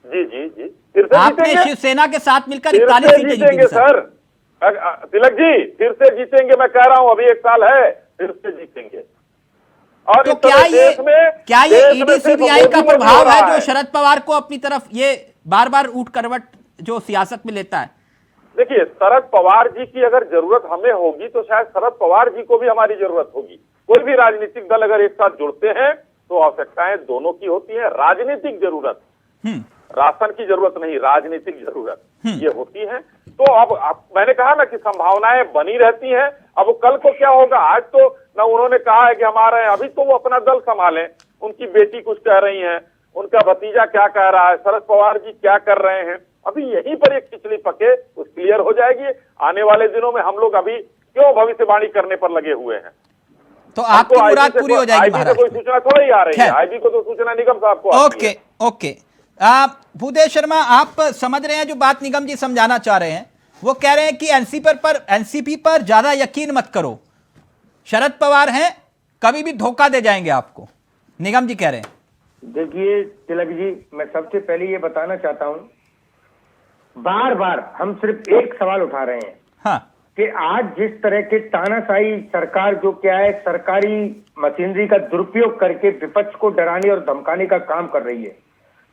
जी जी जी, फिर से आपने शिवसेना के साथ मिलकर फिर 41 से सीटें जीतेंगे सर। तिलक जी, फिर से जीतेंगे, मैं कह रहा हूं, अभी 1 साल है, फिर से जीतेंगे। और तो क्या ये ईडी सीबीआई का प्रभाव है जो शरद पवार को अपनी तरफ ये बार बार ऊट करवट जो सियासत में लेता है? देखिए, शरद पवार जी की अगर जरूरत हमें होगी तो शायद शरद पवार जी को भी हमारी जरूरत होगी। कोई भी राजनीतिक दल अगर एक साथ जुड़ते हैं तो आवश्यकताएं दोनों की होती है। राजनीतिक जरूरत, राशन की जरूरत नहीं, राजनीतिक जरूरत ये होती है। तो अब मैंने कहा ना कि संभावनाएं बनी रहती हैं। अब कल को क्या होगा, आज तो ना उन्होंने कहा है कि हमारे, अभी तो वो अपना दल संभालें, उनकी बेटी कुछ कह रही है, उनका भतीजा क्या कह रहा है, शरद पवार जी क्या कर रहे हैं, अभी यहीं पर एक खिचड़ी पके, कुछ क्लियर हो जाएगी। आने वाले दिनों में हम लोग अभी क्यों भविष्यवाणी करने पर लगे हुए हैं? तो आपकी मुराद पूरी हो जाएगी महाराज। कोई सूचना थोड़ा ही आ रही है, आईबी को तो सूचना निगम साहब को आती है। ओके। भूदेव शर्मा, आप समझ रहे हैं जो बात निगम जी समझाना चाह रहे हैं? वो कह रहे हैं कि एनसीपी पर ज्यादा यकीन मत करो, शरद पवार हैं, कभी भी धोखा दे जाएंगे आपको, निगम जी कह रहे हैं। देखिए तिलक जी, मैं सबसे पहले ये बताना चाहता हूं, बार बार हम सिर्फ एक सवाल उठा रहे हैं। हाँ। कि आज जिस तरह के तानाशाही सरकार जो क्या है, सरकारी मशीनरी का दुरुपयोग करके विपक्ष को डराने और धमकाने का काम कर रही है,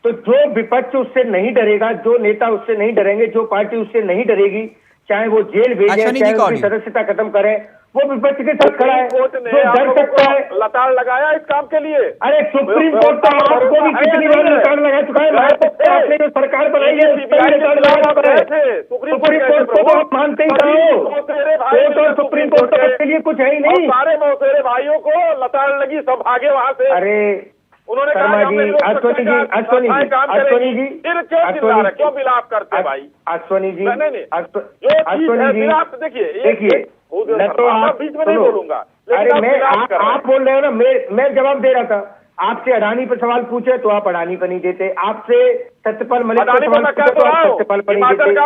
तो जो विपक्ष उससे नहीं डरेगा, जो नेता उससे नहीं डरेंगे, जो पार्टी उससे नहीं डरेगी, चाहे वो जेल भेजे, चाहे उसकी सदस्यता खत्म करे, वो विपक्ष के साथ खड़ा है। जो डर सकता है, लताड़ लगाया इस काम के लिए। अरे सुप्रीम कोर्ट तो आपको भी कितनी बार लताड़ लगा चुका है। आपने जो सरकार बनाई है सुप्रीम कोर्ट को तो आप मानते ही हो, सुप्रीम कोर्ट तो आपके लिए कुछ है ही नहीं। सारे मौसेरे भाइयों को लताड़ लगी, सब भागे वहां से। अरे उन्होंने शर्मा जी, अश्वनी जी, क्यों विलाप करते भाई? अश्वनी जी, अश्वनी जी, देखिए, मैं तो आप बीच में नहीं बोलूंगा। अरे मैं आप बोल रहे हो ना, मैं जवाब दे रहा था। आपसे अडानी पर सवाल पूछे तो आप अडानी पर नहीं देते, आपसे सत्यपाल मलिक पर सवाल पूछे तो आप सत्यपाल पर नहीं देते।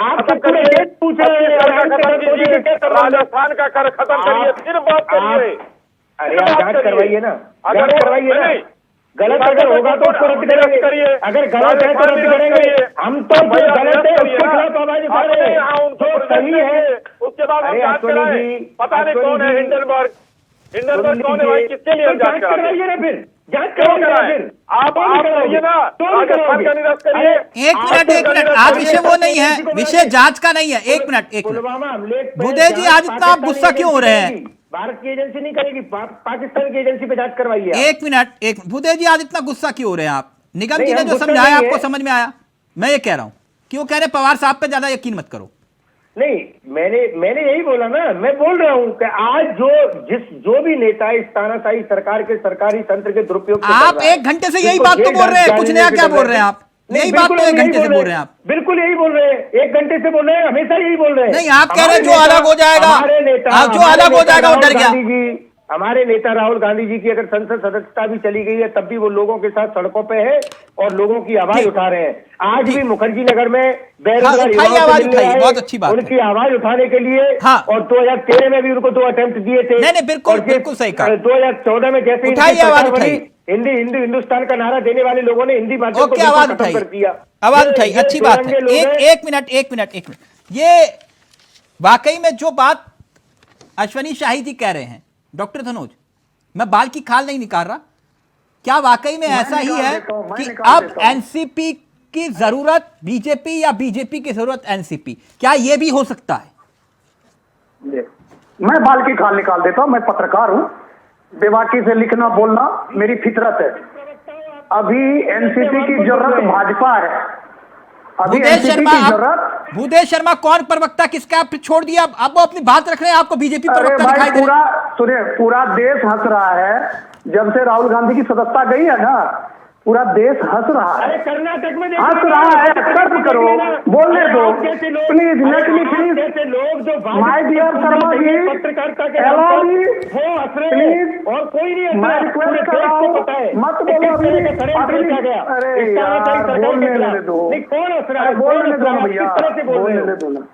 आपसे पूरे देश पूछ रहे हैं, राजस्थान का कर खत्म करिए, फिर बात करिए। अरे आप जांच करवाइए ना, जांच करवाइए ना। गलत अगर होगा तो उसको रद्द करेंगे, अगर गलत है तो रद्द करेंगे। हम तो जो गलत है उसके खिलाफ आवाज उठा रहे हैं, जो सही है उसके बाद हम जांच कराएं। पता नहीं कौन है हिंडनबर्ग कौन है भाई, किसके लिए जांच करवाइए ना, फिर जांच करवाइए। फिर आप करिए ना, राजस्थान का निरस्त करिए। एक मिनट, आज विषय वो नहीं है, विषय जांच का नहीं है। एक मिनट भूदेव जी, आज इतना आप गुस्सा क्यों हो रहे हैं? भारत की एजेंसी नहीं करेगी, पाकिस्तान की एजेंसी पे जांच करवाइए। एक मिनट, भूदेव जी, आज इतना गुस्सा क्यों हो रहे हैं आप? निगम जी ने जो समझाया आपको समझ में आया? मैं ये कह रहा हूं, क्यों कह रहे पवार साहब पे ज्यादा यकीन मत करो। नहीं, मैंने यही बोला ना, मैं बोल रहा हूं कि आज जो भी नेता इस तानाशाही सरकार के सरकारी तंत्र के दुरुपयोग, आप 1 घंटे से यही बात तो बोल रहे हैं, कुछ नया क्या बोल रहे हैं आप? यही बात तो 1 घंटे से बोल रहे हैं आप। बिल्कुल यही बोल रहे हैं, 1 घंटे से बोल रहे हैं, हमेशा यही बोल रहे हैं। नहीं, आप कह रहे हैं जो अलग हो जाएगा, जो अलग हो जाएगा वो डर गया। हमारे नेता राहुल गांधी जी की अगर संसद सदस्यता भी चली गई है, तब भी वो लोगों के साथ सड़कों पे है और लोगों की आवाज उठा रहे हैं। आज भी मुखर्जी नगर में बेरोजगार आवाज उठाई, बहुत अच्छी बात, उनकी आवाज उठाने के लिए। और 2013 में भी उनको 2 अटेम्प्ट दिए थे। नहीं, बिल्कुल सही कहा। 2014 में जैसे हिंदुस्तान का नारा देने वाले लोगों ने हिंदी माध्यम को खत्म कर दिया। आवाज उठाई, अच्छी बात है। एक मिनट, ये वाकई में जो बात अश्वनी शाही जी कह रहे हैं, डॉक्टर धनोज, मैं बाल की खाल नहीं निकाल रहा, क्या वाकई में ऐसा ही है कि अब एनसीपी की जरूरत बीजेपी या बीजेपी की जरूरत एनसीपी, क्या यह भी हो सकता है? मैं बाल की खाल निकाल देता हूं, मैं पत्रकार हूं, बेबाकी से लिखना बोलना मेरी फितरत है। अभी एनसीपी की जरूरत भाजपा है। भूदेव शर्मा कौन प्रवक्ता किसका आप छोड़ दिया, अब वो अपनी बात रख रहे हैं, आपको बीजेपी प्रवक्ता दिखाई दे रहा है। सुनिए, पूरा देश हंस रहा है जब से राहुल गांधी की सदस्यता गई है ना, पूरा देश हंस रहा है। अरे कर्नाटक में हंस रहा है, सर्व करो, बोलने दो प्लीज, लेट मी प्लीज। जैसे लोग जो माय डियर शर्मा जी, पत्रकारिता के हेलो जी, वो हंस रहे प्लीज, और कोई नहीं मैं रिक्वेस्ट कर रहा हूँ, मत बोलो अभी। अरे यार बोलने दे दो, नहीं कौन हंस रहा है, बोलने दो भैया, किस तरह से बोल रहे बोलने हो? दो ना।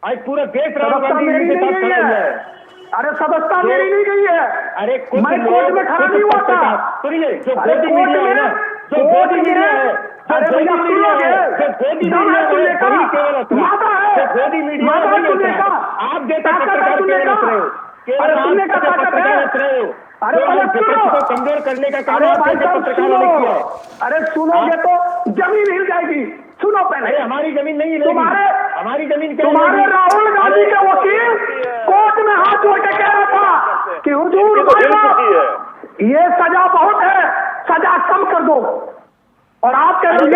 आज पूरा देश राहुल सदस्यता गांधी मेरी जी के नहीं साथ गई खड़ा हुआ है, है। अरे सदस्यता मेरी नहीं गई है, अरे मैं कोर्ट में खड़ा नहीं हुआ था। सुनिए, जो अरे गोदी कोर्ट मीडिया है ना, जो में, गोदी मीडिया है, अरे जो भैया गोदी मीडिया है, जो गोदी दम मीडिया है तुमने है, कहा, वही केवल हंस रहा माता है। है, जो गोदी मीडिया माता है, है वही तुमने हंस रहा है। कहा, आप जैसे ताकत है पत्रकार तुमने केवल हंस रहे हो, कहा, केवल अरे आप तुमने जैसे कहा ताकत पत्रकार है। हंस रहे हो। अरे जो पहले विपक्ष सुनो, को कमजोर करने का काम अरे आप भाई जैसे साहब पत्रकारों ने किया है। सुनो, अरे सुनोगे तो जमीन हिल जाएगी। सुनो पहले, अरे हमारी जमीन नहीं हिलेगी, हमारी जमीन क्या तुम्हारे हिलेगी? राहुल गांधी के वकील कोर्ट में हाथ जोड़ के कह रहा था कि हुजूर भाई साहब, ये सजा बहुत है, सजा कम कर दो, और आप कह रहे हैं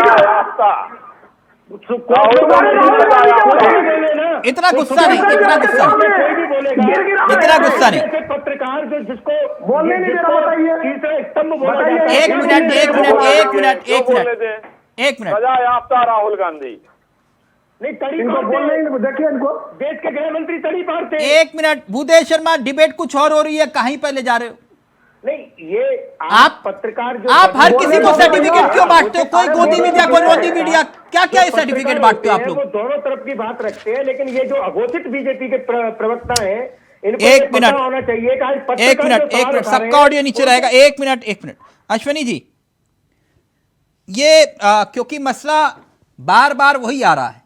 इतना गुस्सा नहीं, इतना गुस्सा नहीं, कोई भी बोलेगा, इतना गुस्सा नहीं। जैसे पत्रकार जो जिसको बोलने नहीं दे रहा, बताइए। तीसरा स्तंभ बोला बताइए। जाता है। एक मिनट, एक मिनट, एक मिनट, एक मिनट, एक मिनट। सजा याफ्ता राहुल गांधी। नहीं तड़ी इनको पारते, बोलने ही देखिए, इनको देश के गृह मंत्री तड़ी पारते। एक मिनट भूदेव शर्मा, डिबेट कुछ और हो रही है, कहीं पे ले जा रहे हो नहीं, ये आप? पत्रकार जो आप हर बोलने किसी को वाले सर्टिफिकेट हैं, क्यों बांटते हो? कोई अरे गोदी बोलो, मीडिया, कोई बोलो, रोटी मीडिया, क्या क्या ये सर्टिफिकेट बांटते हो आप लोग? वो दोनों तरफ की बात रखते हैं, लेकिन ये जो अघोषित बीजेपी के प्रवक्ता हैं, इनको एक ये पता मिनट, होना चाहिए कि आज एक पत्रकार मिनट, जो एक सवाल मिनट, उठा रहे सबका हैं, ऑडियो नीचे रहेगा। एक मिनट, एक मिनट। अश्विनी जी, ये क्योंकि मसला बार बार वही आ रहा है,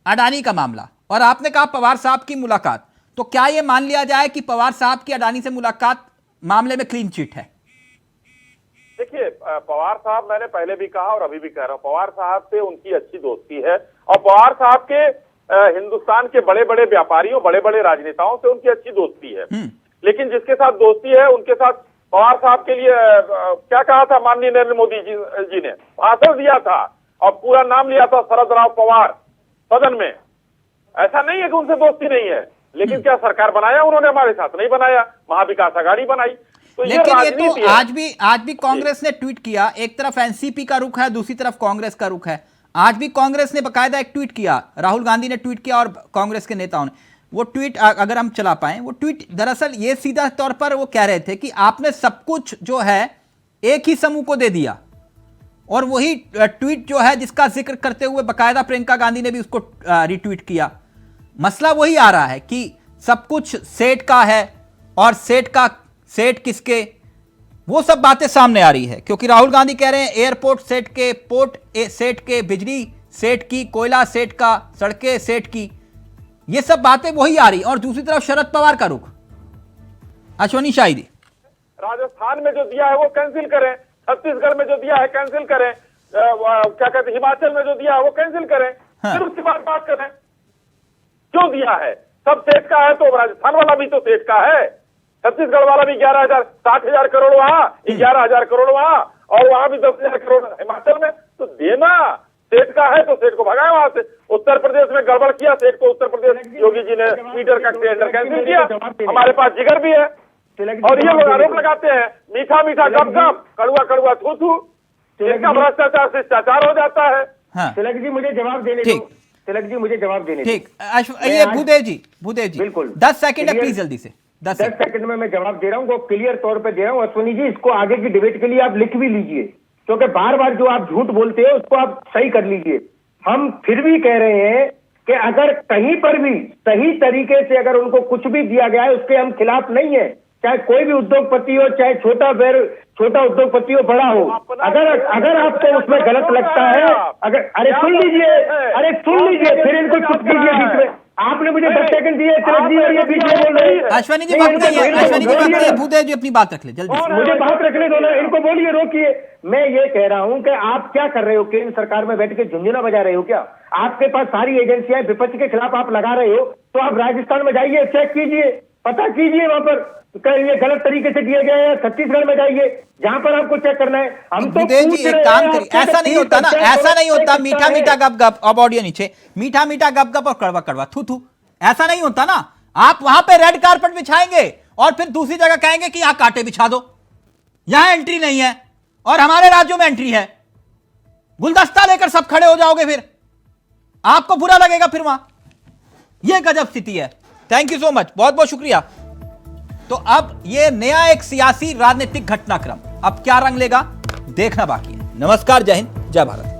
अडानी का मामला, और आपने कहा पवार साहब की मुलाकात, तो क्या ये मान लिया जाए कि पवार साहब की अडानी से मुलाकात मामले में क्लीन चिट है? देखिए, पवार साहब, मैंने पहले भी कहा और अभी भी कह रहा हूं, पवार साहब से उनकी अच्छी दोस्ती है, और पवार साहब के हिंदुस्तान के बड़े बड़े व्यापारियों, बड़े बड़े राजनेताओं से उनकी अच्छी दोस्ती है। लेकिन जिसके साथ दोस्ती है, उनके साथ पवार साहब के लिए क्या कहा था माननीय नरेंद्र मोदी जी ने, भाषण दिया था और पूरा नाम लिया था शरद राव पवार सदन में। ऐसा नहीं है कि उनसे दोस्ती नहीं है, लेकिन क्या सरकार बनाया उन्होंने? हमारे साथ नहीं बनाया, महाविकास अघाड़ी बनाई। तो लेकिन ये तो आज भी कांग्रेस ने ट्वीट किया, एक तरफ एनसीपी का रुख है, दूसरी तरफ कांग्रेस का रुख है। आज भी कांग्रेस ने बकायदा एक ट्वीट किया, राहुल गांधी ने ट्वीट किया और कांग्रेस के नेताओं ने वो ट्वीट, अगर हम चला पाए, वो ट्वीट दरअसल ये सीधा तौर पर वो कह रहे थे कि आपने सब कुछ जो है एक ही समूह को दे दिया, और वही ट्वीट जो है जिसका जिक्र करते हुए बकायदा प्रियंका गांधी ने भी उसको रिट्वीट किया। मसला वही आ रहा है कि सब कुछ सेठ का है, और सेठ किसके, वो सब बातें सामने आ रही है। क्योंकि राहुल गांधी कह रहे हैं एयरपोर्ट सेठ के, पोर्ट सेठ के, बिजली सेठ की, कोयला सेठ का, सड़कें सेठ की, ये सब बातें वही आ रही। और दूसरी तरफ शरद पवार का रुख। अश्विनी शाही, राजस्थान में जो दिया है वो कैंसिल करें, छत्तीसगढ़ में जो दिया है कैंसिल करें, क्या कहते हैं हिमाचल में जो दिया है वो कैंसिल करें, फिर उसके बाद बात करें क्यों दिया है। सब सेठ का है तो राजस्थान वाला भी तो सेठ का है, छत्तीसगढ़ वाला भी 60,000 करोड़ वहां, 11,000 करोड़ वहां, और वहां भी 10,000 करोड़ हिमाचल में। तो देना सेठ का है तो सेठ को भगाए वहां से। उत्तर प्रदेश में गड़बड़ किया सेठ को, उत्तर प्रदेश योगी जी ने मीटर का टेंडर कैंसिल किया। हमारे पास जिगर भी है, और ये लोग आरोप लगाते हैं मीठा मीठा गप गप, कड़ुआ कड़ुआ थू थू, इसका भ्रष्टाचार शिष्टाचार हो जाता है। तिलक जी मुझे जवाब देने दो, तिलक जी मुझे जवाब देने दो। ठीक, ये भूदेव जी बिल्कुल 10 सेकंड है, प्लीज जल्दी से 10 सेकंड में मैं जवाब दे रहा हूँ, वो क्लियर तौर पे दे रहा हूँ। अश्विनी जी, इसको आगे की डिबेट के लिए आप लिख भी लीजिए, क्योंकि बार बार जो आप झूठ बोलते हो उसको आप सही कर लीजिए। हम फिर भी कह रहे हैं कि अगर कहीं पर भी सही तरीके से अगर उनको कुछ भी दिया गया है, उसके हम खिलाफ नहीं है, चाहे कोई भी उद्योगपति हो, चाहे छोटा उद्योगपति हो, बड़ा हो। अगर आपको उसमें गलत लगता है, अरे सुन लीजिए, फिर इनको चुप कीजिए बीच में। आपने मुझे 10 सेकंड दिए, तिलक जी, और ये बीच में बोल रही है। अश्विनी जी वक्त नहीं है, अश्विनी जी वक्त नहीं है, भूदेव जी अपनी बात रख ले जल्दी से। मुझे बात रखने दो ना, इनको बोलिए, रोकिए। मैं ये कह रहा हूं कि आप क्या कर रहे हो, केंद्र सरकार में बैठ के झुंझुना बजा रहे हो क्या? आपके पास सारी एजेंसियां विपक्ष के खिलाफ आप लगा रहे हो, तो आप राजस्थान में जाइए, चेक कीजिए, पता कीजिए वहां पर ये गलत तरीके से दिया गया है। छत्तीसगढ़ में जाइए, जहां पर आपको चेक करना है। हम तो जी एक काम करिए, ऐसा नहीं होता ना, ऐसा नहीं होता मीठा मीठा गप गप, अब ऑडियो नीचे, मीठा मीठा गप गप और कड़वा कड़वा थू थू, ऐसा नहीं होता ना। आप वहां पे रेड कारपेट बिछाएंगे और फिर दूसरी जगह कहेंगे कि यहां कांटे बिछा दो, यहां एंट्री नहीं है, और हमारे राज्यों में एंट्री है, गुलदस्ता लेकर सब खड़े हो जाओगे, फिर आपको बुरा लगेगा फिर वहां। यह गजब स्थिति है। थैंक यू सो मच, बहुत बहुत शुक्रिया। तो अब यह नया एक सियासी राजनीतिक घटनाक्रम अब क्या रंग लेगा देखना बाकी है। नमस्कार, जय हिंद, जय भारत।